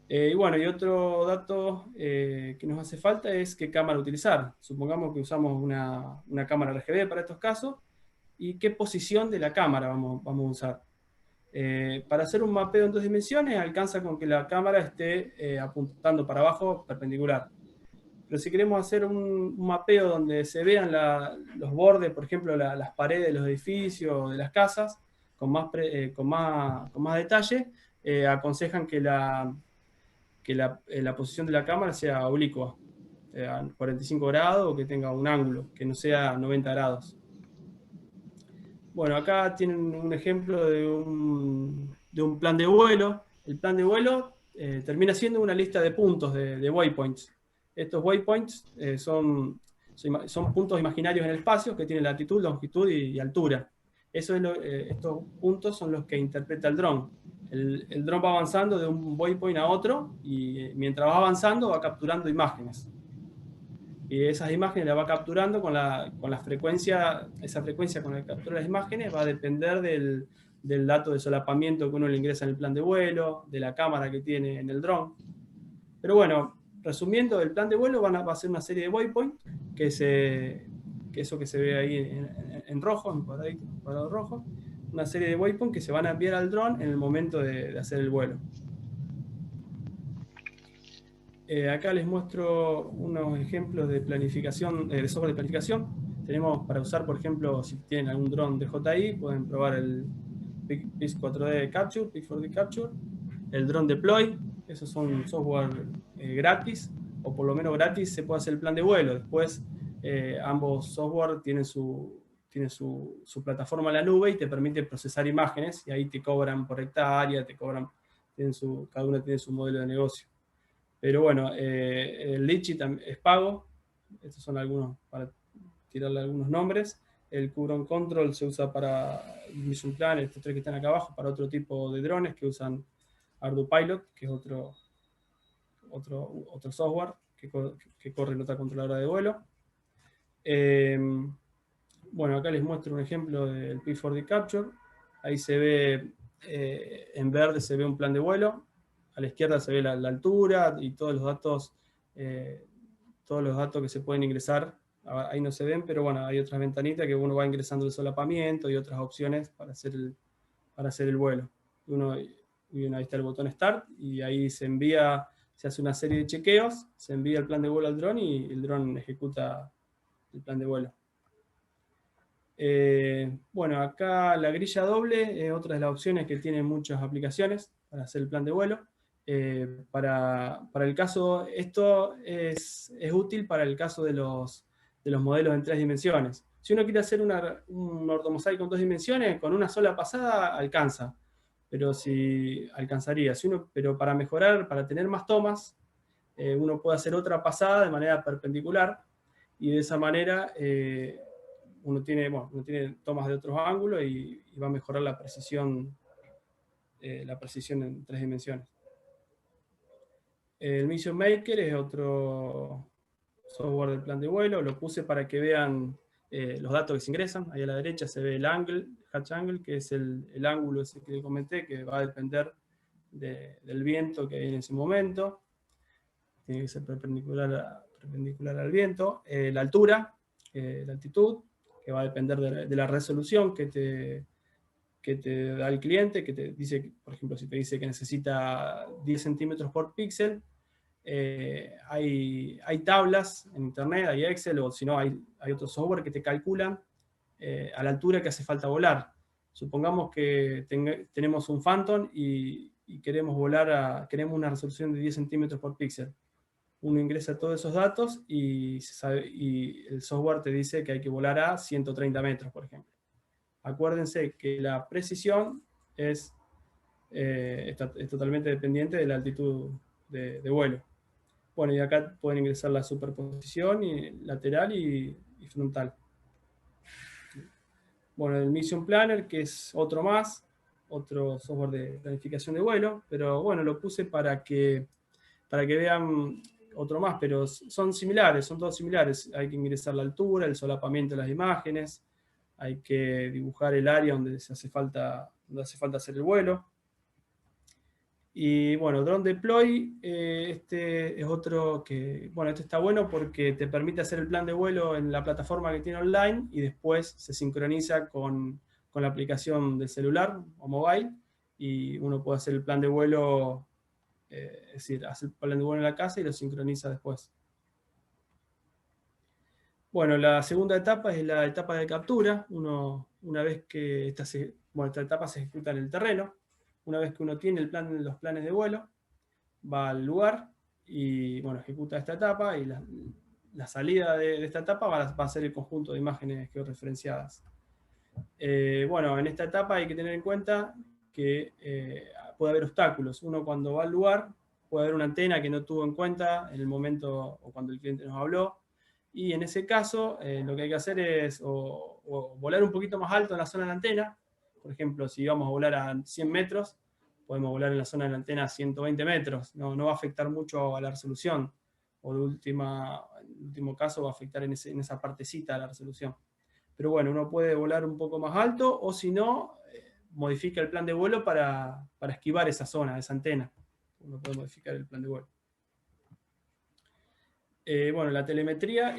Speaker 1: Y bueno, y otro dato que nos hace falta es qué cámara utilizar. Supongamos que usamos una cámara RGB para estos casos, y qué posición de la cámara vamos a usar. Para hacer un mapeo en 2 dimensiones, alcanza con que la cámara esté apuntando para abajo perpendicular. Pero si queremos hacer un mapeo donde se vean los bordes, por ejemplo, las paredes de los edificios, de las casas, con más detalle, aconsejan que la posición de la cámara sea oblicua, a 45 grados, o que tenga un ángulo, que no sea 90 grados. Bueno, acá tienen un ejemplo de un plan de vuelo. El plan de vuelo termina siendo una lista de puntos, de waypoints. Estos waypoints son puntos imaginarios en el espacio que tienen latitud, longitud y altura. Estos puntos son los que interpreta el dron. El dron va avanzando de un waypoint a otro, y mientras va avanzando va capturando imágenes. Y esas imágenes las va capturando con la frecuencia. Esa frecuencia con la que captura las imágenes va a depender del dato de solapamiento que uno le ingresa en el plan de vuelo, de la cámara que tiene en el dron. Pero bueno, resumiendo, el plan de vuelo va a ser una serie de waypoints, que eso que se ve ahí en rojo, en cuadrado rojo, una serie de waypoints que se van a enviar al dron en el momento de hacer el vuelo. Acá les muestro unos ejemplos de planificación, de software de planificación. Tenemos para usar, por ejemplo, si tienen algún dron DJI, pueden probar el PIX 4D Capture, PIX 4D Capture, el Drone Deploy. Esos son software gratis, o por lo menos gratis se puede hacer el plan de vuelo. Después ambos software tienen su plataforma en la nube y te permite procesar imágenes, y ahí te cobran por hectárea, cada uno tiene su modelo de negocio. Pero bueno, el Litchi es pago. Estos son algunos, para tirarle algunos nombres. El Kuron Control se usa para Mission Plan, estos tres que están acá abajo, para otro tipo de drones que usan ArduPilot, que es otro software que corre en otra controladora de vuelo. Bueno, acá les muestro un ejemplo del P4D Capture. Ahí se ve, en verde se ve un plan de vuelo. A la izquierda se ve la altura y todos los datos que se pueden ingresar. Ahí no se ven, pero bueno, hay otras ventanitas que uno va ingresando el solapamiento y otras opciones para hacer el vuelo. Ahí está el botón Start, y ahí se hace una serie de chequeos, se envía el plan de vuelo al dron y el dron ejecuta el plan de vuelo. Bueno, acá la grilla doble es otra de las opciones que tiene muchas aplicaciones para hacer el plan de vuelo. Para el caso, esto es útil para el caso de los modelos en 3 dimensiones. Si uno quiere hacer un ortomosaico en 2 dimensiones, con una sola pasada alcanza. Pero pero para mejorar, para tener más tomas, uno puede hacer otra pasada de manera perpendicular, y de esa manera uno tiene tomas de otros ángulos y va a mejorar la precisión en 3 dimensiones. El Mission Maker es otro software del plan de vuelo. Lo puse para que vean los datos que se ingresan. Ahí a la derecha se ve el hatch angle, que es el ángulo ese que les comenté, que va a depender del viento que hay en ese momento. Tiene que ser perpendicular al viento. La altura, la altitud, que va a depender de la resolución que te da el cliente, que te dice, por ejemplo, si te dice que necesita 10 centímetros por píxel, hay tablas en internet, hay Excel, o si no, hay otro software que te calculan a la altura que hace falta volar. Supongamos que tenemos un Phantom y queremos una resolución de 10 centímetros por píxel. Uno ingresa todos esos datos y el software te dice que hay que volar a 130 metros, por ejemplo. Acuérdense que la precisión es totalmente dependiente de la altitud de vuelo. Bueno, y acá pueden ingresar la superposición lateral y frontal. Bueno, el Mission Planner, que es otro software de planificación de vuelo, pero bueno, lo puse para que vean otro más, pero son similares, son todos similares. Hay que ingresar la altura, el solapamiento de las imágenes, hay que dibujar el área donde hace falta hacer el vuelo. Y bueno, Drone Deploy, este es otro que, bueno, este está bueno porque te permite hacer el plan de vuelo en la plataforma que tiene online y después se sincroniza con la aplicación del celular o mobile y uno puede hacer el plan de vuelo, es decir, hace el plan de vuelo en la casa y lo sincroniza después. Bueno, la segunda etapa es la etapa de captura. Una vez que esta etapa se ejecuta en el terreno, una vez que uno tiene los planes de vuelo, va al lugar y bueno, ejecuta esta etapa y la salida de esta etapa va a ser el conjunto de imágenes georreferenciadas. Bueno, en esta etapa hay que tener en cuenta que puede haber obstáculos. Uno cuando va al lugar puede haber una antena que no tuvo en cuenta en el momento o cuando el cliente nos habló, y en ese caso lo que hay que hacer es o volar un poquito más alto en la zona de la antena. Por ejemplo, si vamos a volar a 100 metros, podemos volar en la zona de la antena a 120 metros, no va a afectar mucho a la resolución, o en último caso va a afectar en esa partecita de la resolución. Pero bueno, uno puede volar un poco más alto, o si no, modifica el plan de vuelo para esquivar esa zona, esa antena. Uno puede modificar el plan de vuelo. Bueno, la telemetría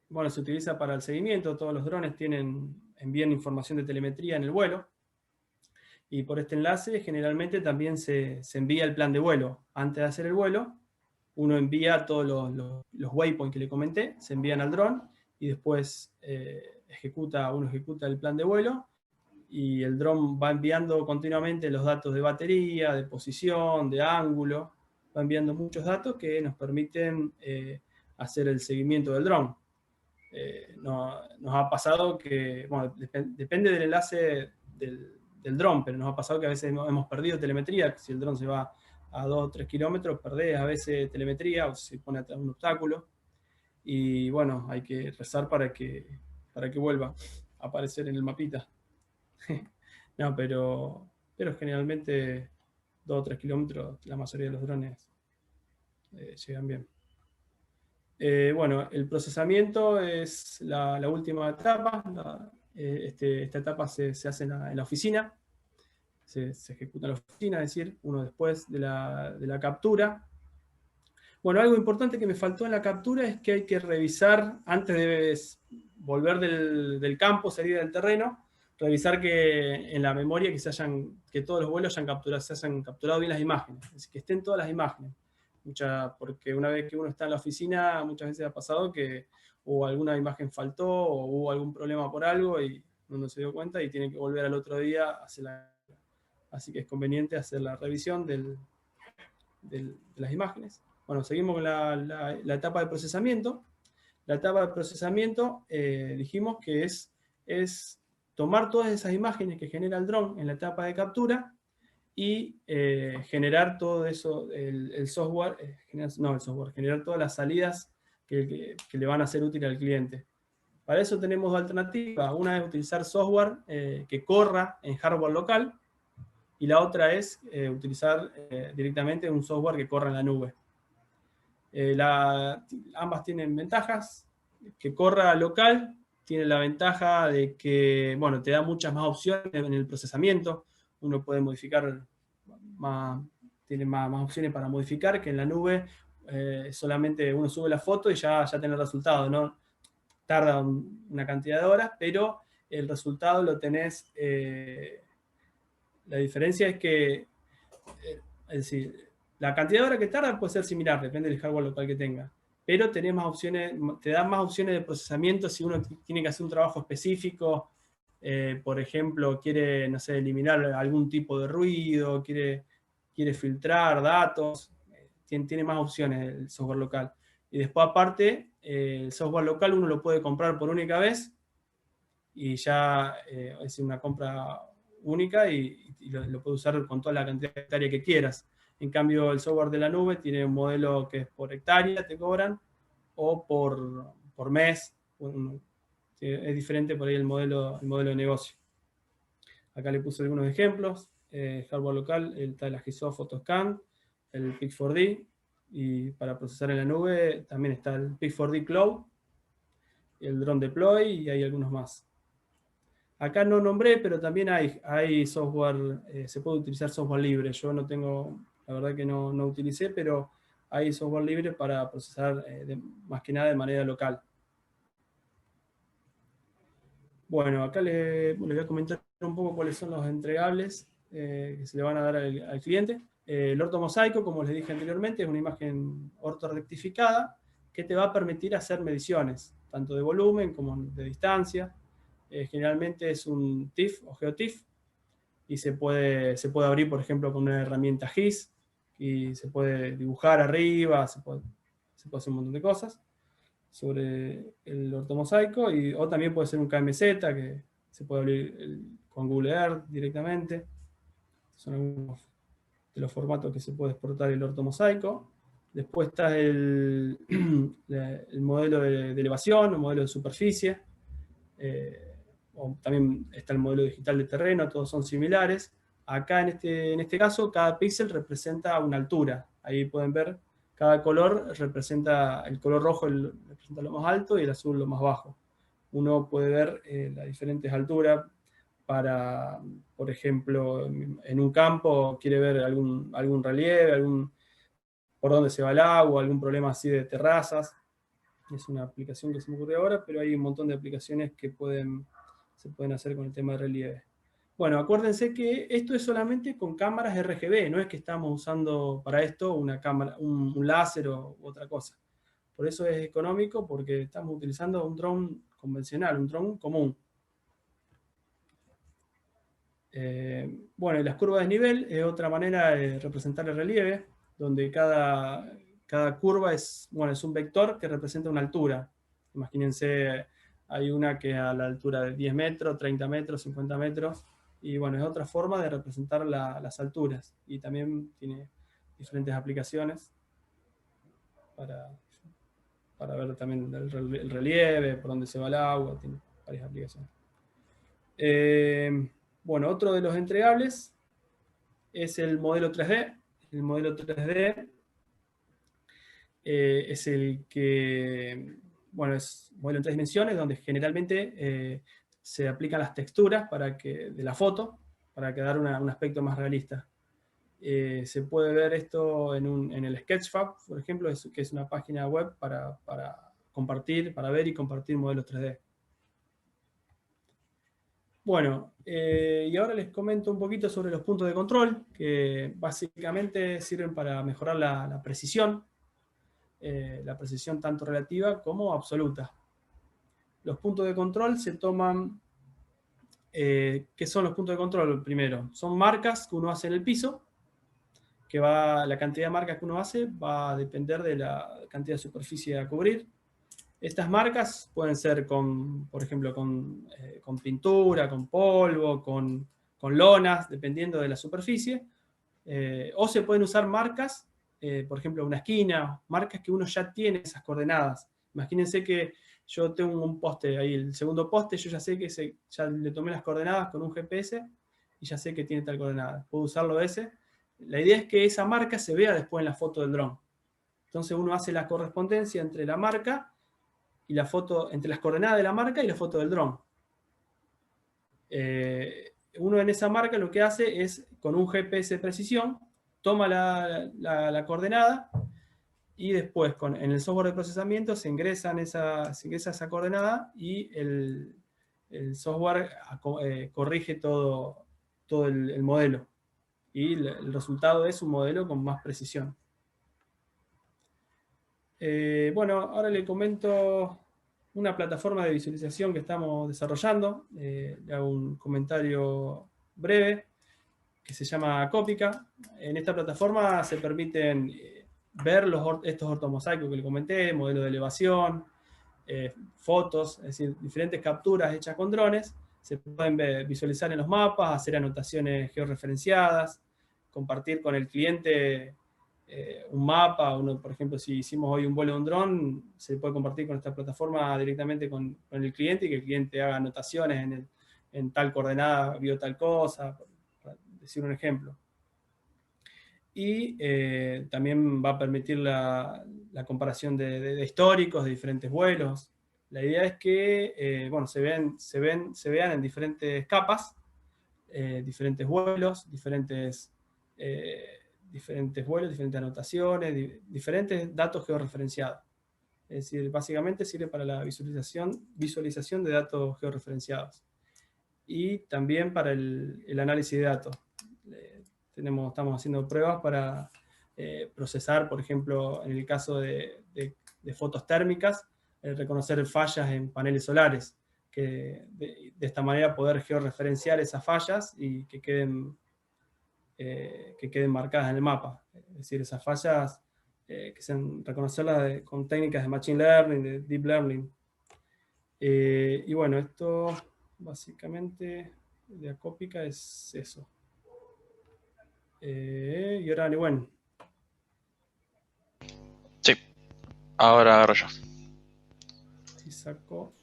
Speaker 1: bueno, se utiliza para el seguimiento. Todos los drones envían información de telemetría en el vuelo. Y por este enlace generalmente también se envía el plan de vuelo. Antes de hacer el vuelo, uno envía todos los waypoints que le comenté, se envían al dron y después uno ejecuta el plan de vuelo y el dron va enviando continuamente los datos de batería, de posición, de ángulo, va enviando muchos datos que nos permiten hacer el seguimiento del dron. Nos ha pasado que, bueno, depende del enlace del dron, pero nos ha pasado que a veces hemos perdido telemetría. Si el dron se va a 2 o 3 kilómetros, perdés a veces telemetría o se pone atrás un obstáculo. Y bueno, hay que rezar para que vuelva a aparecer en el mapita. No, pero generalmente 2 o 3 kilómetros la mayoría de los drones llegan bien. Bueno, el procesamiento es la última etapa. Esta etapa se hace en la oficina. Se ejecuta en la oficina, es decir, uno después de la captura. Bueno, algo importante que me faltó en la captura es que hay que revisar, antes de volver del campo, salir del terreno, revisar que en la memoria que todos los vuelos se hayan capturado bien las imágenes, es decir, que estén todas las imágenes. Porque una vez que uno está en la oficina, muchas veces ha pasado que alguna imagen faltó o hubo algún problema por algo y uno no se dio cuenta y tiene que volver al otro día a hacerla. Así que es conveniente hacer la revisión de las imágenes. Bueno, seguimos con la etapa de procesamiento. La etapa de procesamiento dijimos que es tomar todas esas imágenes que genera el dron en la etapa de captura y generar todo eso, el software, generar todas las salidas que le van a ser útiles al cliente. Para eso tenemos dos alternativas. Una es utilizar software que corra en hardware local, y la otra es utilizar directamente un software que corra en la nube. Ambas tienen ventajas. Que corra local tiene la ventaja de que, bueno, te da muchas más opciones en el procesamiento. Uno puede modificar tiene más opciones para modificar, que en la nube solamente uno sube la foto y ya tiene el resultado, ¿no? Tarda una cantidad de horas, pero el resultado lo tenés. La diferencia es que, es decir, la cantidad de horas que tarda puede ser similar, depende del hardware local que tenga. Pero tenés más opciones, te da más opciones de procesamiento si uno tiene que hacer un trabajo específico. Por ejemplo, quiere, no sé, eliminar algún tipo de ruido, quiere filtrar datos. Tiene más opciones el software local. Y después, aparte, el software local uno lo puede comprar por única vez y ya es una compra única y lo puedes usar con toda la cantidad de hectárea que quieras. En cambio, el software de la nube tiene un modelo que es por hectárea, te cobran, o por mes. Es diferente por ahí el modelo de negocio. Acá le puse algunos ejemplos. Hardware local, está el Agisoft Photoscan, el Pix4D, Y para procesar en la nube también está el Pix4D Cloud, el Drone Deploy y hay algunos más. Acá no nombré, pero también hay software, se puede utilizar software libre. Yo no tengo, la verdad que no utilicé, pero hay software libre para procesar más que nada de manera local. Bueno, acá les voy a comentar un poco cuáles son los entregables que se le van a dar al cliente. El ortomosaico, como les dije anteriormente, es una imagen ortorrectificada que te va a permitir hacer mediciones, tanto de volumen como de distancia. Generalmente es un TIFF o GeoTIFF y se puede abrir, por ejemplo, con una herramienta GIS y se puede dibujar arriba, se puede hacer un montón de cosas sobre el ortomosaico, o también puede ser un KMZ que se puede abrir con Google Earth directamente. Son algunos de los formatos que se puede exportar el ortomosaico. Después está el modelo de elevación, el modelo de superficie, o también está el modelo digital de terreno, todos son similares. Acá en este caso, cada píxel representa una altura. Ahí pueden ver, cada color representa, el color rojo representa lo más alto y el azul lo más bajo. Uno puede ver las diferentes alturas para, por ejemplo, en un campo quiere ver algún relieve, por dónde se va el agua, algún problema así de terrazas. Es una aplicación que se me ocurrió ahora, pero hay un montón de aplicaciones que se pueden hacer con el tema de relieve. Bueno, acuérdense que esto es solamente con cámaras RGB, no es que estamos usando para esto una cámara, un láser u otra cosa. Por eso es económico, porque estamos utilizando un dron convencional, un dron común. Bueno, y las curvas de nivel es otra manera de representar el relieve, donde cada curva es un vector que representa una altura. Imagínense, hay una que a la altura de 10 metros, 30 metros, 50 metros, y bueno, es otra forma de representar las alturas. Y también tiene diferentes aplicaciones para ver también el relieve, por dónde se va el agua, tiene varias aplicaciones. Bueno, otro de los entregables es el modelo 3D. El modelo 3D es el que, bueno, es un modelo en 3 dimensiones, donde generalmente se aplican las texturas de la foto para dar un aspecto más realista. Se puede ver esto en el Sketchfab, por ejemplo, que es una página web para compartir, para ver y compartir modelos 3D. Bueno, y ahora les comento un poquito sobre los puntos de control, que básicamente sirven para mejorar la precisión tanto relativa como absoluta. Los puntos de control se toman, ¿qué son los puntos de control? Primero, son marcas que uno hace en el piso, la cantidad de marcas que uno hace va a depender de la cantidad de superficie a cubrir. Estas marcas pueden ser por ejemplo, con pintura, con polvo, con lonas, dependiendo de la superficie. O se pueden usar marcas, por ejemplo, una esquina, marcas que uno ya tiene esas coordenadas. Imagínense que yo tengo un poste ahí, el segundo poste, yo ya sé que ya le tomé las coordenadas con un GPS y ya sé que tiene tal coordenada. Puedo usarlo ese. La idea es que esa marca se vea después en la foto del dron. Entonces uno hace la correspondencia entre la marca y la foto, entre las coordenadas de la marca y la foto del dron. Uno en esa marca lo que hace es, con un GPS de precisión, toma la coordenada y después en el software de procesamiento se ingresa esa coordenada y el software corrige todo el modelo. Y el resultado es un modelo con más precisión. Bueno, ahora le comento una plataforma de visualización que estamos desarrollando. Le hago un comentario breve que se llama Copica. En esta plataforma se permiten ver estos ortomosaicos que le comenté, modelos de elevación, fotos, es decir, diferentes capturas hechas con drones. Se pueden visualizar en los mapas, hacer anotaciones georreferenciadas, compartir con el cliente un mapa. Por ejemplo, si hicimos hoy un vuelo de un dron, se puede compartir con esta plataforma directamente con el cliente y que el cliente haga anotaciones en tal coordenada, vio tal cosa, para decir un ejemplo. y también va a permitir la comparación de históricos de diferentes vuelos. La idea es que bueno, se vean en diferentes capas, diferentes vuelos, diferentes vuelos, diferentes anotaciones, diferentes datos georreferenciados. Es decir, básicamente sirve para la visualización de datos georreferenciados y también para el análisis de datos. Estamos haciendo pruebas para procesar, por ejemplo, en el caso de fotos térmicas, reconocer fallas en paneles solares, que de esta manera poder georreferenciar esas fallas y que queden marcadas en el mapa. Es decir, esas fallas que sean reconocerlas con técnicas de Machine Learning, de Deep Learning. Y bueno, esto básicamente de Acópica es eso. Y ahora, bueno.
Speaker 2: Sí, ahora agarro yo.
Speaker 1: Y saco.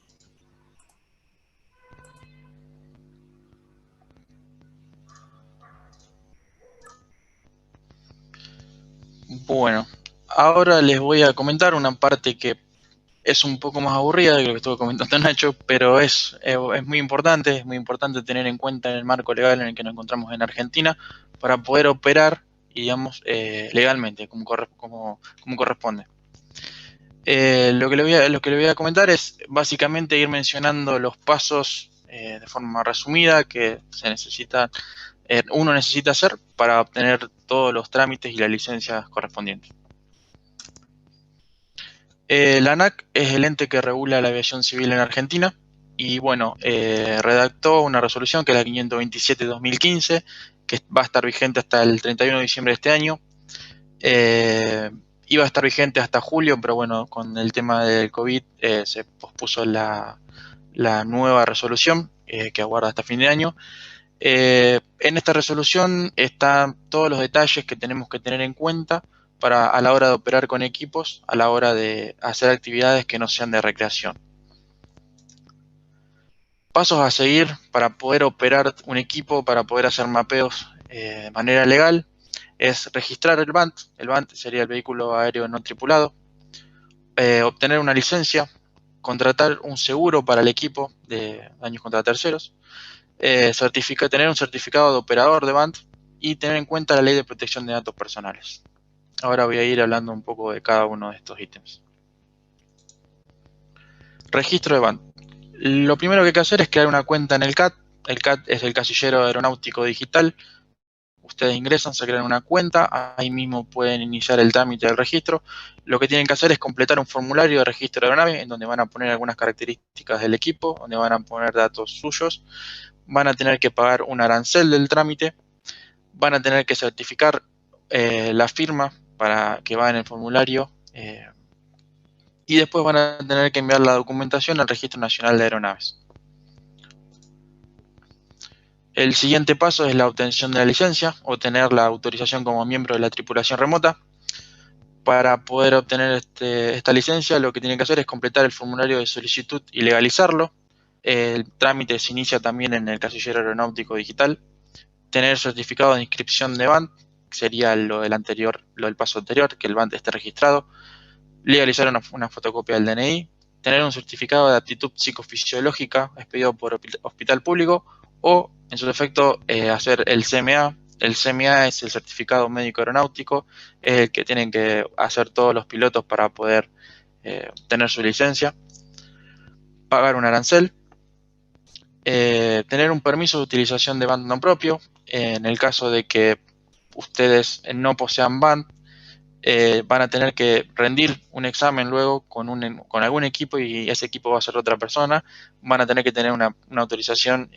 Speaker 2: Bueno, ahora les voy a comentar una parte que es un poco más aburrida de lo que estuvo comentando Nacho, pero es muy importante tener en cuenta en el marco legal en el que nos encontramos en Argentina para poder operar, digamos, legalmente, como corresponde. Lo que le voy a comentar es básicamente ir mencionando los pasos de forma resumida que uno necesita hacer para obtener todos los trámites y las licencias correspondientes. La ANAC es el ente que regula la aviación civil en Argentina y bueno, redactó una resolución que es la 527/2015, que va a estar vigente hasta el 31 de diciembre de este año. Iba a estar vigente hasta julio, pero bueno, con el tema del COVID se pospuso la nueva resolución que aguarda hasta fin de año. En esta resolución están todos los detalles que tenemos que tener en cuenta a la hora de operar con equipos, a la hora de hacer actividades que no sean de recreación. Pasos a seguir para poder operar un equipo, para poder hacer mapeos de manera legal, es registrar el BANT. El BANT sería el vehículo aéreo no tripulado, obtener una licencia, contratar un seguro para el equipo de daños contra terceros, tener un certificado de operador de BANT y tener en cuenta la ley de protección de datos personales. Ahora voy a ir hablando un poco de cada uno de estos ítems. Registro de BANT. Lo primero que hay que hacer es crear una cuenta en el CAT. El CAT es el Casillero Aeronáutico Digital. Ustedes ingresan, se crean una cuenta, ahí mismo pueden iniciar el trámite del registro. Lo que tienen que hacer es completar un formulario de registro de aeronave en donde van a poner algunas características del equipo, donde van a poner datos suyos. Van a tener que pagar un arancel del trámite. Van a tener que certificar la firma para que va en el formulario y después van a tener que enviar la documentación al Registro Nacional de Aeronaves. El siguiente paso es la obtención de la licencia o tener la autorización como miembro de la tripulación remota. Para poder obtener esta licencia, lo que tienen que hacer es completar el formulario de solicitud y legalizarlo. El trámite se inicia también en el Casillero Aeronáutico Digital. Tener certificado de inscripción de BANT, que sería lo del paso anterior, que el BANT esté registrado. Legalizar una fotocopia del DNI. Tener un certificado de aptitud psicofisiológica expedido por hospital público o, en su defecto, hacer el CMA. El CMA es el certificado médico aeronáutico, es el que tienen que hacer todos los pilotos para poder tener su licencia. Pagar un arancel. Tener un permiso de utilización de BANT no propio. En el caso de que ustedes no posean BANT, van a tener que rendir un examen luego con algún equipo y ese equipo va a ser otra persona. Van a tener que tener una autorización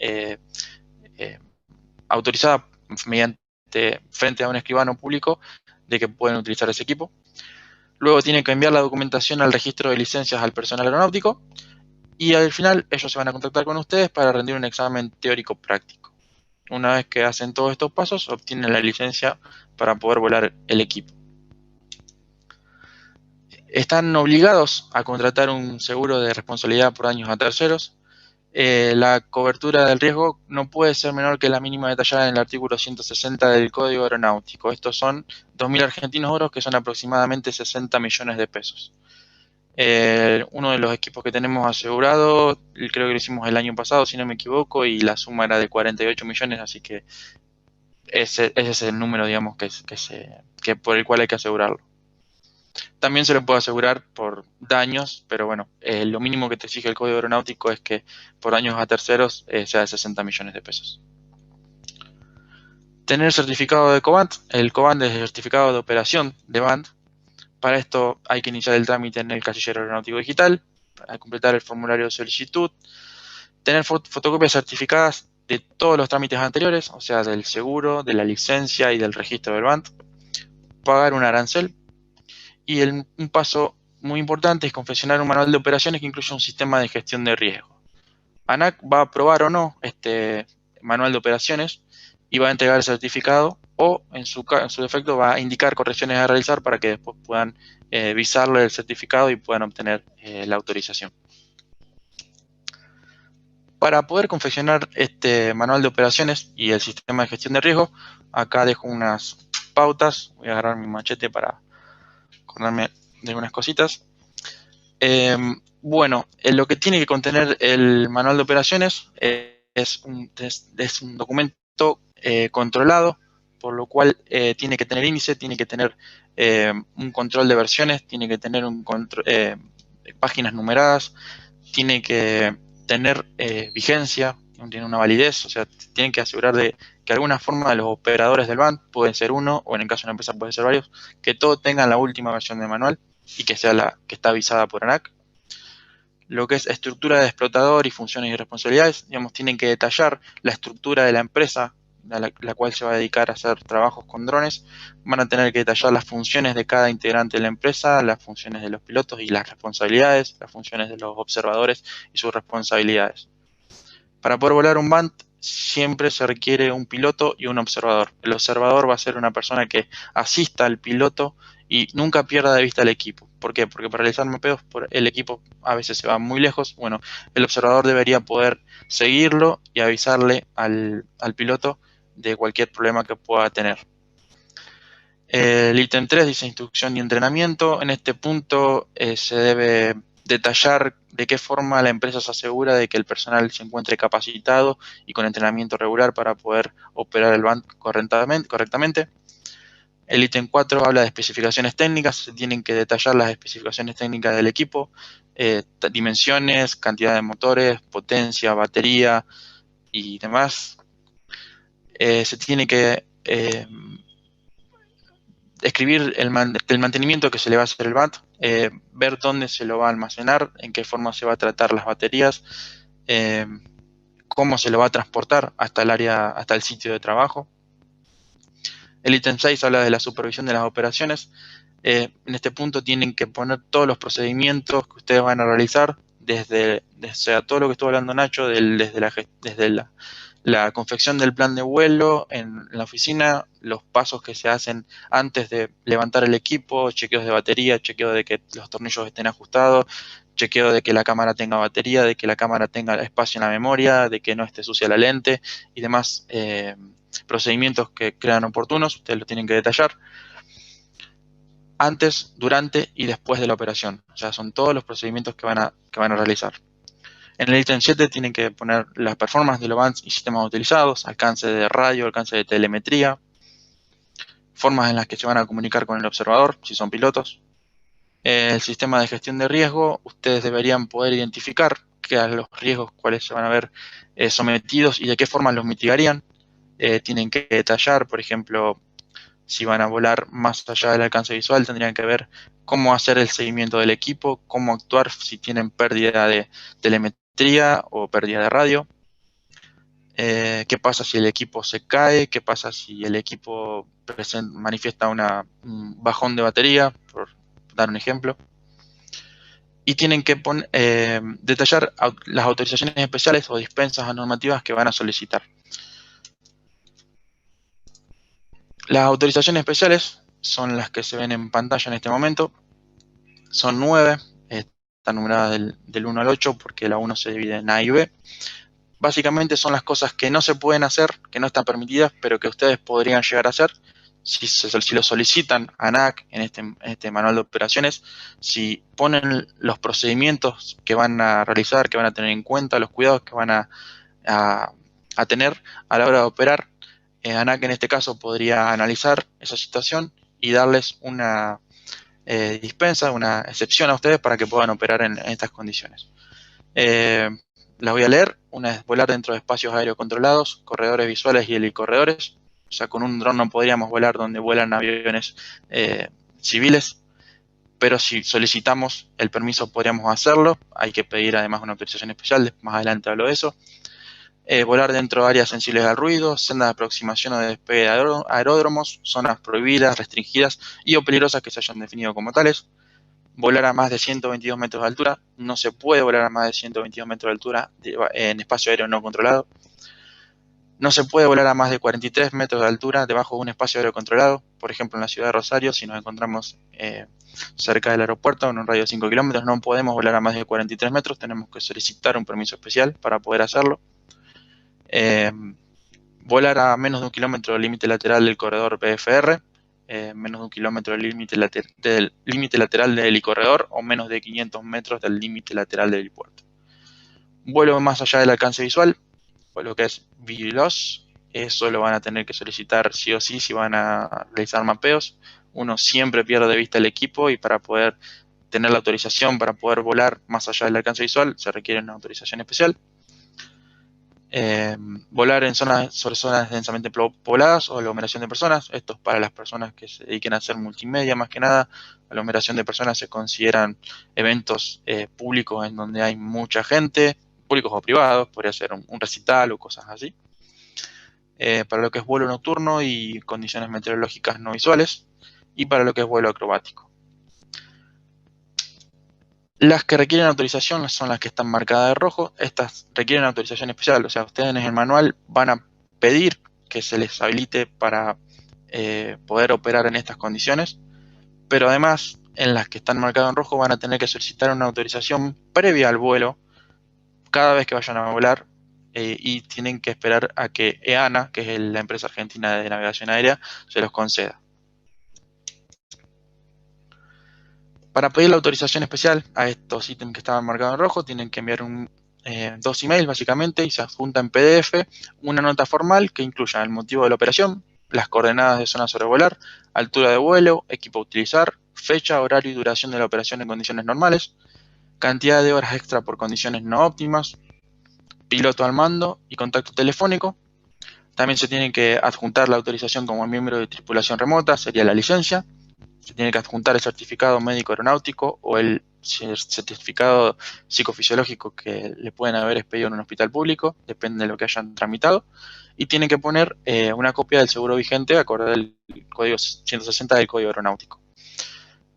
Speaker 2: autorizada frente a un escribano público de que pueden utilizar ese equipo. Luego tienen que enviar la documentación al registro de licencias al personal aeronáutico y al final ellos se van a contactar con ustedes para rendir un examen teórico práctico. Una vez que hacen todos estos pasos, obtienen la licencia para poder volar el equipo. Están obligados a contratar un seguro de responsabilidad por daños a terceros. la cobertura del riesgo no puede ser menor que la mínima detallada en el artículo 160 del Código Aeronáutico. Estos son 2.000 argentinos euros, que son aproximadamente 60 millones de pesos. Uno de los equipos que tenemos asegurado, creo que lo hicimos el año pasado, si no me equivoco, y la suma era de 48 millones, así que ese es el número, digamos, que por el cual hay que asegurarlo. También se lo puede asegurar por daños, pero bueno, lo mínimo que te exige el Código Aeronáutico es que por daños a terceros sea de 60 millones de pesos. Tener certificado de COBAND. El COBAND es el certificado de operación de BAND. Para esto hay que iniciar el trámite en el casillero aeronáutico digital, para completar el formulario de solicitud, tener fotocopias certificadas de todos los trámites anteriores, o sea, del seguro, de la licencia y del registro del BAND, pagar un arancel, y un paso muy importante es confeccionar un manual de operaciones que incluya un sistema de gestión de riesgo. ANAC va a aprobar o no este manual de operaciones y va a entregar el certificado, o en su defecto va a indicar correcciones a realizar para que después puedan visarle el certificado y puedan obtener la autorización. Para poder confeccionar este manual de operaciones y el sistema de gestión de riesgo, acá dejo unas pautas. Voy a agarrar mi machete para acordarme de algunas cositas. Bueno, lo que tiene que contener el manual de operaciones es un documento controlado, por lo cual tiene que tener índice, tiene que tener un control de versiones, tiene que tener páginas numeradas, tiene que tener vigencia, tiene una validez, o sea, tienen que asegurar de que alguna forma los operadores del BAND, pueden ser uno, o en el caso de una empresa puede ser varios, que todos tengan la última versión del manual y que sea la que está avisada por ANAC. Lo que es estructura de explotador y funciones y responsabilidades, digamos, tienen que detallar la estructura de la empresa la cual se va a dedicar a hacer trabajos con drones. Van a tener que detallar las funciones de cada integrante de la empresa, las funciones de los pilotos y las responsabilidades, las funciones de los observadores y sus responsabilidades. Para poder volar un BAND siempre se requiere un piloto y un observador. El observador va a ser una persona que asista al piloto y nunca pierda de vista al equipo. ¿Por qué? Porque para realizar mapeos el equipo a veces se va muy lejos. Bueno, el observador debería poder seguirlo y avisarle al piloto de cualquier problema que pueda tener. El ítem 3 dice instrucción y entrenamiento. En este punto se debe detallar de qué forma la empresa se asegura de que el personal se encuentre capacitado y con entrenamiento regular para poder operar el BAND correctamente. El ítem 4 habla de especificaciones técnicas. Se tienen que detallar las especificaciones técnicas del equipo, dimensiones, cantidad de motores, potencia, batería y demás. Se tiene que escribir el mantenimiento que se le va a hacer el BAND, ver dónde se lo va a almacenar, en qué forma se va a tratar las baterías, cómo se lo va a transportar hasta el sitio de trabajo. El ítem 6 habla de la supervisión de las operaciones. En este punto tienen que poner todos los procedimientos que ustedes van a realizar, desde todo lo que estuvo hablando Nacho, desde la confección del plan de vuelo en la oficina, los pasos que se hacen antes de levantar el equipo, chequeos de batería, chequeo de que los tornillos estén ajustados, chequeo de que la cámara tenga batería, de que la cámara tenga espacio en la memoria, de que no esté sucia la lente y demás procedimientos que crean oportunos. Ustedes lo tienen que detallar antes, durante y después de la operación. O sea, son todos los procedimientos que van a realizar. En el ítem 7 tienen que poner las performances de los bands y sistemas utilizados, alcance de radio, alcance de telemetría, formas en las que se van a comunicar con el observador, si son pilotos. El sistema de gestión de riesgo, ustedes deberían poder identificar qué a los riesgos cuáles se van a ver sometidos y de qué forma los mitigarían. Tienen que detallar, por ejemplo, si van a volar más allá del alcance visual, tendrían que ver cómo hacer el seguimiento del equipo, cómo actuar si tienen pérdida de telemetría o pérdida de radio. ¿Qué pasa si el equipo se cae? ¿Qué pasa si el equipo manifiesta un bajón de batería? Por dar un ejemplo. Y tienen que detallar las autorizaciones especiales o dispensas normativas que van a solicitar. Las autorizaciones especiales son las que se ven en pantalla en este momento. Son 9. está numerada del 1 al 8 porque la 1 se divide en A y B. Básicamente son las cosas que no se pueden hacer, que no están permitidas, pero que ustedes podrían llegar a hacer si lo solicitan a ANAC en este manual de operaciones, si ponen los procedimientos que van a realizar, que van a tener en cuenta, los cuidados que van a tener a la hora de operar. ANAC en este caso podría analizar esa situación y darles una dispensa, una excepción a ustedes para que puedan operar en estas condiciones. Las voy a leer. Una es volar dentro de espacios aéreos controlados, corredores visuales y helicorredores. O sea, con un dron no podríamos volar donde vuelan aviones civiles, pero si solicitamos el permiso podríamos hacerlo. Hay que pedir además una autorización especial, más adelante hablo de eso. Volar dentro de áreas sensibles al ruido, sendas de aproximación o de despegue de aeródromos, zonas prohibidas, restringidas y o peligrosas que se hayan definido como tales. Volar a más de 122 metros de altura. No se puede volar a más de 122 metros de altura en espacio aéreo no controlado. No se puede volar a más de 43 metros de altura debajo de un espacio aéreo controlado. Por ejemplo, en la ciudad de Rosario, si nos encontramos cerca del aeropuerto, en un radio de 5 kilómetros, no podemos volar a más de 43 metros. Tenemos que solicitar un permiso especial para poder hacerlo. Volar a menos de 1 kilómetro del límite lateral del corredor PFR. Menos de 1 kilómetro del límite lateral del helicorredor o menos de 500 metros del límite lateral del helipuerto. Vuelo más allá del alcance visual, o lo que es view loss, eso lo van a tener que solicitar sí o sí si van a realizar mapeos. Uno siempre pierde de vista el equipo y para poder tener la autorización para poder volar más allá del alcance visual se requiere una autorización especial. Volar sobre zonas densamente pobladas o aglomeración de personas. Esto es para las personas que se dediquen a hacer multimedia más que nada. Aglomeración de personas se consideran eventos públicos en donde hay mucha gente, públicos o privados, podría ser un recital o cosas así. Para lo que es vuelo nocturno y condiciones meteorológicas no visuales, y para lo que es vuelo acrobático. Las que requieren autorización son las que están marcadas de rojo. Estas requieren autorización especial, o sea, ustedes en el manual van a pedir que se les habilite para poder operar en estas condiciones, pero además en las que están marcadas en rojo van a tener que solicitar una autorización previa al vuelo cada vez que vayan a volar y tienen que esperar a que EANA, que es la empresa argentina de navegación aérea, se los conceda. Para pedir la autorización especial a estos ítems que estaban marcados en rojo, tienen que enviar dos emails básicamente y se adjunta en PDF una nota formal que incluya el motivo de la operación, las coordenadas de zona a sobrevolar, altura de vuelo, equipo a utilizar, fecha, horario y duración de la operación en condiciones normales, cantidad de horas extra por condiciones no óptimas, piloto al mando y contacto telefónico. También se tiene que adjuntar la autorización como miembro de tripulación remota, sería la licencia. Se tiene que adjuntar el certificado médico aeronáutico o el certificado psicofisiológico que le pueden haber expedido en un hospital público, depende de lo que hayan tramitado, y tienen que poner una copia del seguro vigente acorde al código 160 del Código Aeronáutico.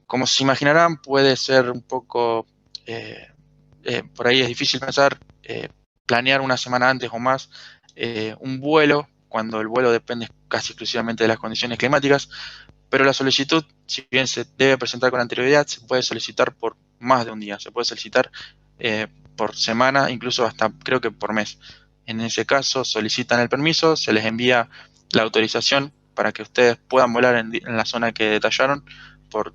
Speaker 2: Como se imaginarán, puede ser un poco, por ahí es difícil pensar, planear una semana antes o más un vuelo, cuando el vuelo depende casi exclusivamente de las condiciones climáticas, pero la solicitud, si bien se debe presentar con anterioridad, se puede solicitar por más de un día, se puede solicitar por semana, incluso hasta creo que por mes. En ese caso solicitan el permiso, se les envía la autorización para que ustedes puedan volar en la zona que detallaron por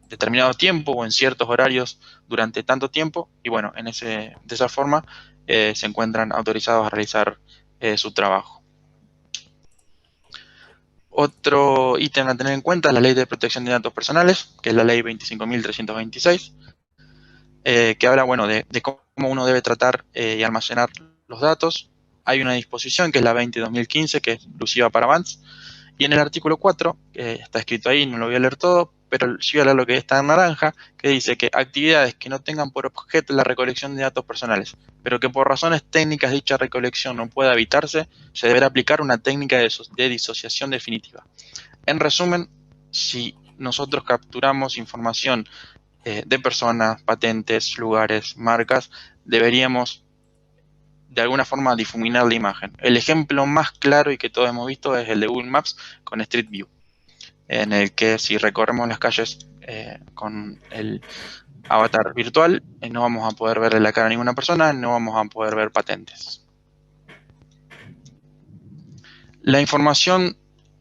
Speaker 2: determinado tiempo o en ciertos horarios durante tanto tiempo, y bueno, de esa forma se encuentran autorizados a realizar su trabajo. Otro ítem a tener en cuenta es la Ley de Protección de Datos Personales, que es la Ley 25.326, que habla, bueno, de cómo uno debe tratar y almacenar los datos. Hay una disposición que es la 20.2015, que es exclusiva para Vans, y en el artículo 4, que está escrito ahí, no lo voy a leer todo, pero sí voy a leer lo que está en naranja, que dice que actividades que no tengan por objeto la recolección de datos personales, pero que por razones técnicas dicha recolección no pueda evitarse, se deberá aplicar una técnica de disociación definitiva. En resumen, si nosotros capturamos información de personas, patentes, lugares, marcas, deberíamos de alguna forma difuminar la imagen. El ejemplo más claro y que todos hemos visto es el de Google Maps con Street View, en el que si recorremos las calles con avatar virtual, no vamos a poder verle la cara a ninguna persona, no vamos a poder ver patentes. La información,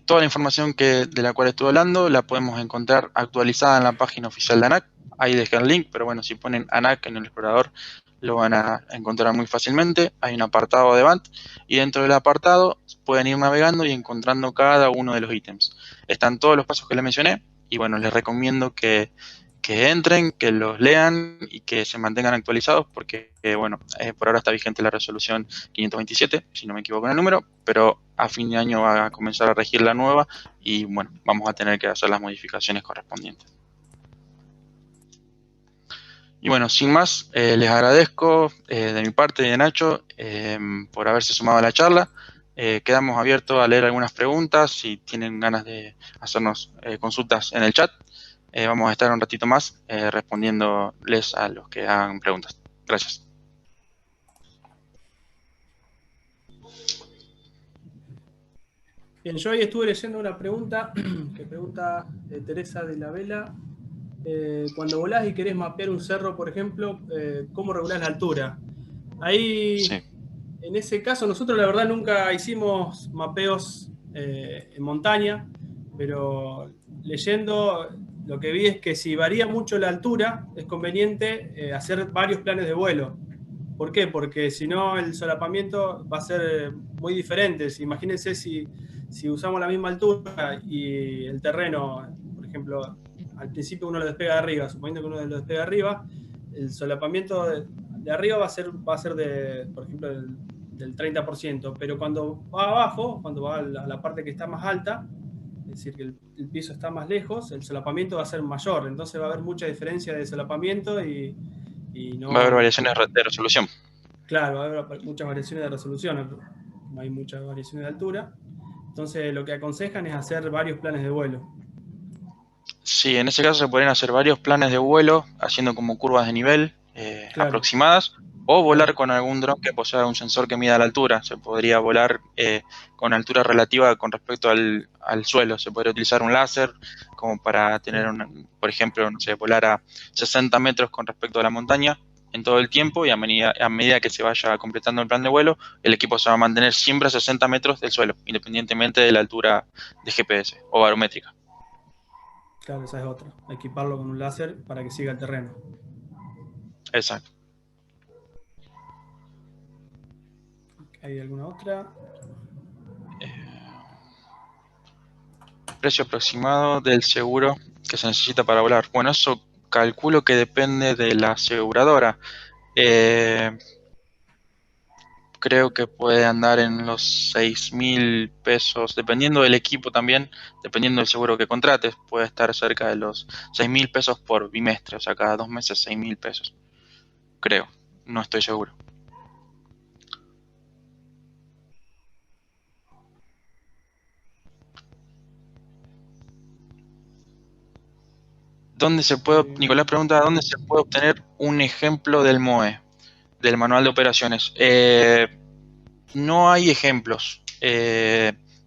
Speaker 2: toda la información de la cual estuve hablando, la podemos encontrar actualizada en la página oficial de ANAC. Ahí dejé el link, pero bueno, si ponen ANAC en el explorador, lo van a encontrar muy fácilmente. Hay un apartado de BANT y dentro del apartado pueden ir navegando y encontrando cada uno de los ítems. Están todos los pasos que les mencioné y bueno, les recomiendo que entren, que los lean y que se mantengan actualizados porque, bueno, por ahora está vigente la resolución 527, si no me equivoco en el número, pero a fin de año va a comenzar a regir la nueva y, bueno, vamos a tener que hacer las modificaciones correspondientes. Y bueno, sin más, les agradezco de mi parte y de Nacho por haberse sumado a la charla. Quedamos abiertos a leer algunas preguntas, si tienen ganas de hacernos consultas en el chat. Vamos a estar un ratito más respondiéndoles a los que hagan preguntas. Gracias.
Speaker 1: Bien, yo hoy estuve leyendo una pregunta que pregunta Teresa de la Vela. Cuando volás y querés mapear un cerro, por ejemplo, ¿cómo regulás la altura? Ahí,
Speaker 2: Sí.
Speaker 1: en ese caso, nosotros la verdad nunca hicimos mapeos en montaña, pero leyendo lo que vi es que si varía mucho la altura, es conveniente hacer varios planes de vuelo. ¿Por qué? Porque si no el solapamiento va a ser muy diferente. Imagínense si usamos la misma altura y el terreno, por ejemplo, al principio uno lo despega de arriba, suponiendo que uno lo despega de arriba, el solapamiento de arriba va a ser de, por ejemplo, del 30%, pero cuando va abajo, cuando va a la parte que está más alta, es decir, que el piso está más lejos, el solapamiento va a ser mayor, entonces va a haber mucha diferencia de solapamiento y
Speaker 2: Va a haber
Speaker 1: no...
Speaker 2: variaciones de resolución.
Speaker 1: Claro, va a haber muchas variaciones de resolución, no hay muchas variaciones de altura. Entonces lo que aconsejan es hacer varios planes de vuelo.
Speaker 2: Sí, en ese caso se pueden hacer varios planes de vuelo, haciendo como curvas de nivel
Speaker 1: Claro,
Speaker 2: aproximadas, o volar
Speaker 1: claro,
Speaker 2: con algún dron que posea un sensor que mida la altura. Se podría volar con altura relativa con respecto al suelo. Se podría utilizar un láser como para tener, por ejemplo, no sé, volar a 60 metros con respecto a la montaña en todo el tiempo y a medida que se vaya completando el plan de vuelo, el equipo se va a mantener siempre a 60 metros del suelo, independientemente de la altura de GPS o barométrica.
Speaker 1: claro, esa es otra. Equiparlo con un láser para que siga el terreno.
Speaker 2: Exacto.
Speaker 1: ¿Hay alguna otra?
Speaker 2: Precio aproximado del seguro que se necesita para volar. Bueno, eso calculo que depende de la aseguradora. Creo que puede andar en los 6.000 pesos, dependiendo del equipo también, dependiendo del seguro que contrates, puede estar cerca de los 6.000 pesos por bimestre, o sea, cada 2 meses 6.000 pesos. Creo, no estoy seguro. ¿Dónde se puede, Nicolás pregunta, ¿dónde se puede obtener un ejemplo del MOE, del manual de operaciones? No hay ejemplos.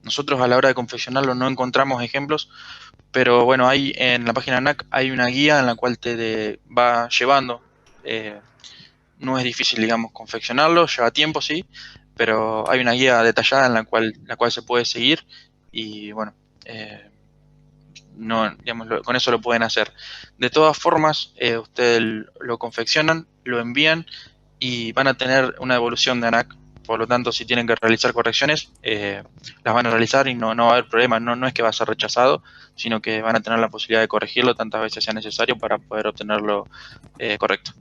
Speaker 2: Nosotros a la hora de confeccionarlo no encontramos ejemplos, pero bueno, hay en la página NAC hay una guía en la cual te va llevando. No es difícil, digamos, confeccionarlo, lleva tiempo, sí, pero hay una guía detallada en la cual se puede seguir y bueno, no, digamos, con eso lo pueden hacer. De todas formas, ustedes lo confeccionan, lo envían y van a tener una devolución de ANAC. Por lo tanto, si tienen que realizar correcciones, las van a realizar y no va a haber problema. No es que va a ser rechazado, sino que van a tener la posibilidad de corregirlo tantas veces sea necesario para poder obtenerlo correcto.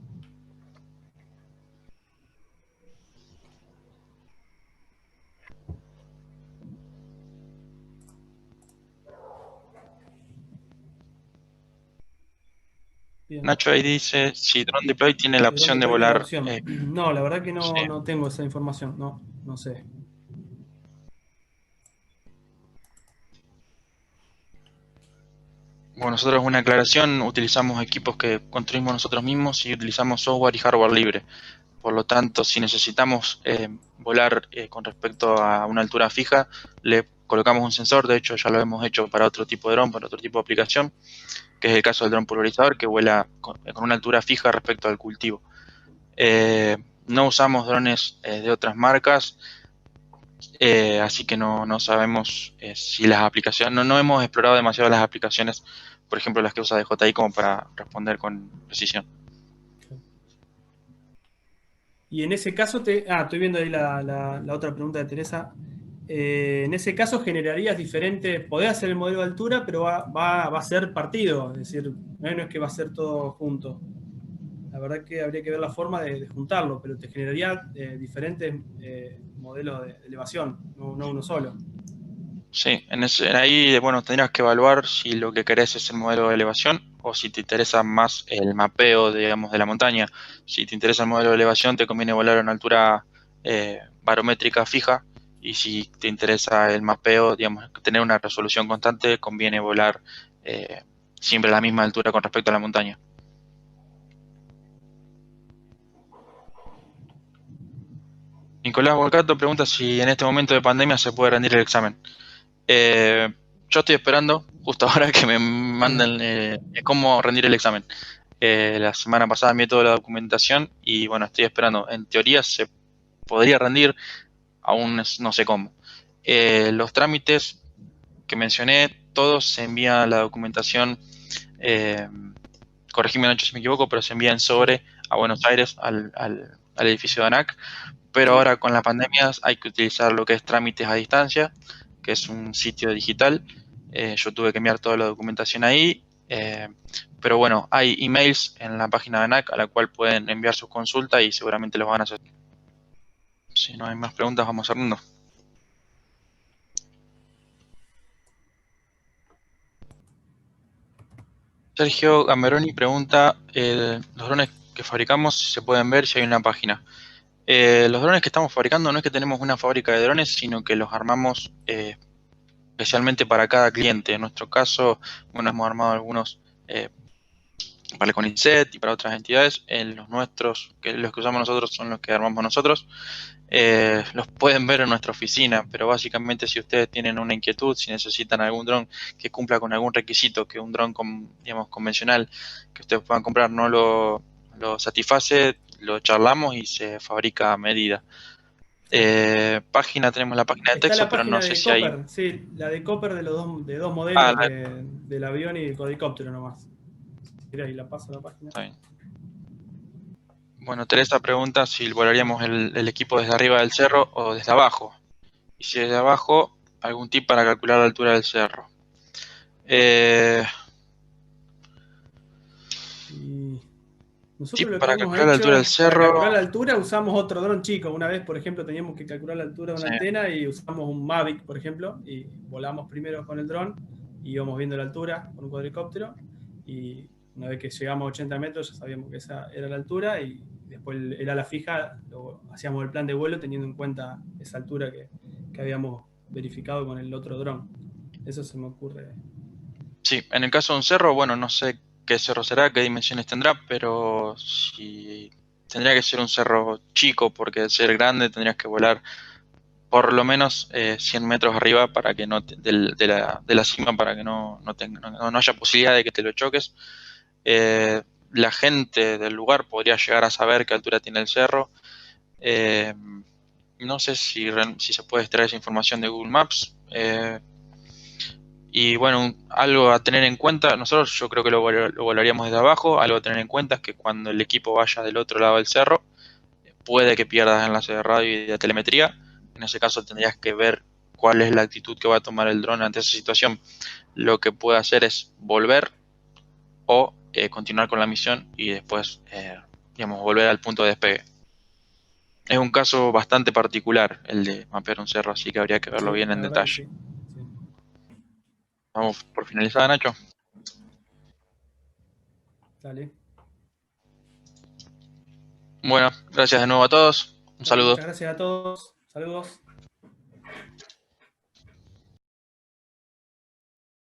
Speaker 1: Bien.
Speaker 2: Nacho ahí dice, si Drone Deploy tiene la
Speaker 1: Si Drone
Speaker 2: opción de
Speaker 1: Deploy tiene la
Speaker 2: volar.
Speaker 1: opción. No, la verdad que
Speaker 2: Sí.
Speaker 1: no tengo esa información. No sé.
Speaker 2: Bueno, nosotros una aclaración, utilizamos equipos que construimos nosotros mismos y utilizamos software y hardware libre. Por lo tanto, si necesitamos volar con respecto a una altura fija, le colocamos un sensor, de hecho ya lo hemos hecho para otro tipo de dron, para otro tipo de aplicación, que es el caso del dron pulverizador, que vuela con una altura fija respecto al cultivo. No usamos drones de otras marcas, así que no sabemos si las aplicaciones, no hemos explorado demasiado las aplicaciones, por ejemplo las que usa DJI, como para responder con precisión.
Speaker 1: Y en ese caso, estoy viendo ahí la otra pregunta de Teresa. En ese caso generarías diferentes, podés hacer el modelo de altura, pero va a ser partido, es decir, no es que va a ser todo junto. La verdad que habría que ver la forma de juntarlo, pero te generaría diferentes modelos de elevación, no uno solo.
Speaker 2: Sí, ahí, bueno, tendrías que evaluar si lo que querés es el modelo de elevación o si te interesa más el mapeo, digamos, de la montaña. Si te interesa el modelo de elevación, te conviene volar a una altura barométrica fija, y si te interesa el mapeo, digamos, tener una resolución constante, conviene volar siempre a la misma altura con respecto a la montaña. Nicolás Volcato pregunta si en este momento de pandemia se puede rendir el examen. Yo estoy esperando justo ahora que me manden cómo rendir el examen. La semana pasada envié toda la documentación y bueno, estoy esperando. En teoría se podría rendir, aún no sé cómo. Los trámites que mencioné, todos se envían la documentación, eh, corregime Nacho si me equivoco, pero se envían sobre a Buenos Aires, al edificio de ANAC. Pero
Speaker 1: Sí.
Speaker 2: ahora con la pandemia hay que utilizar lo que es trámites a distancia, que es un sitio digital. Yo tuve que enviar toda la documentación ahí, pero bueno, hay emails en la página de ANAC a la cual pueden enviar sus consultas y seguramente los van a hacer. Si no hay más preguntas, vamos cerrando. Sergio Gamberoni pregunta, los drones que fabricamos, si se pueden ver, si hay una página. Los drones que estamos fabricando no es que tenemos una fábrica de drones, sino que los armamos especialmente para cada cliente. En nuestro caso, bueno, hemos armado algunos para el CONICET y para otras entidades. En los nuestros, que los que usamos nosotros son los que armamos nosotros. Los pueden ver en nuestra oficina, pero básicamente si ustedes tienen una inquietud, si necesitan algún dron que cumpla con algún requisito que un dron digamos, convencional que ustedes puedan comprar no lo satisface, lo charlamos y se fabrica a medida. Tenemos la página de
Speaker 1: Está
Speaker 2: Texo,
Speaker 1: la
Speaker 2: pero no
Speaker 1: página
Speaker 2: sé
Speaker 1: de
Speaker 2: si hay...
Speaker 1: Copper, sí, la de Copper de dos
Speaker 2: Ah,
Speaker 1: modelos del avión y el cuadricóptero nomás. Mira, ahí la paso a la página.
Speaker 2: está bien. Bueno, Teresa pregunta si volaríamos el equipo desde arriba del cerro o desde abajo. Y si desde abajo, algún tip para calcular la altura del cerro.
Speaker 1: Y nosotros
Speaker 2: Tip
Speaker 1: lo que
Speaker 2: para
Speaker 1: hemos
Speaker 2: calcular la altura del
Speaker 1: hecho, para
Speaker 2: cerro.
Speaker 1: calcular la altura, usamos otro dron chico. Una vez, por ejemplo, teníamos que calcular la altura de una
Speaker 2: Sí,
Speaker 1: antena y usamos un Mavic, por ejemplo, y volamos primero con el dron y íbamos viendo la altura con un cuadricóptero. Y una vez que llegamos a 80 metros ya sabíamos que esa era la altura y después el ala fija, hacíamos el plan de vuelo teniendo en cuenta esa altura que habíamos verificado con el otro dron. Eso se me ocurre.
Speaker 2: sí, en el caso de un cerro, bueno, no sé qué cerro será, qué dimensiones tendrá, pero si tendría que ser un cerro chico, porque al ser grande tendrías que volar por lo menos 100 metros arriba para que no de la cima, para que no haya posibilidad de que te lo choques. La gente del lugar podría llegar a saber qué altura tiene el cerro. Eh, no sé si se puede extraer esa información de Google Maps. Y bueno, algo a tener en cuenta, nosotros yo creo que lo volaríamos desde abajo. Algo a tener en cuenta es que cuando el equipo vaya del otro lado del cerro, puede que pierdas enlace de radio y de telemetría. En ese caso tendrías que ver cuál es la actitud que va a tomar el dron ante esa situación. Lo que puede hacer es volver o continuar con la misión y después, digamos, volver al punto de despegue. Es un caso bastante particular el de mapear un cerro, así que habría que verlo
Speaker 1: Sí,
Speaker 2: bien
Speaker 1: la
Speaker 2: en
Speaker 1: verdad que
Speaker 2: detalle.
Speaker 1: sí. Sí.
Speaker 2: Vamos por finalizar, Nacho.
Speaker 1: Dale.
Speaker 2: Bueno, gracias de nuevo a todos. Un
Speaker 1: Dale,
Speaker 2: saludo.
Speaker 1: muchas gracias a todos. Saludos.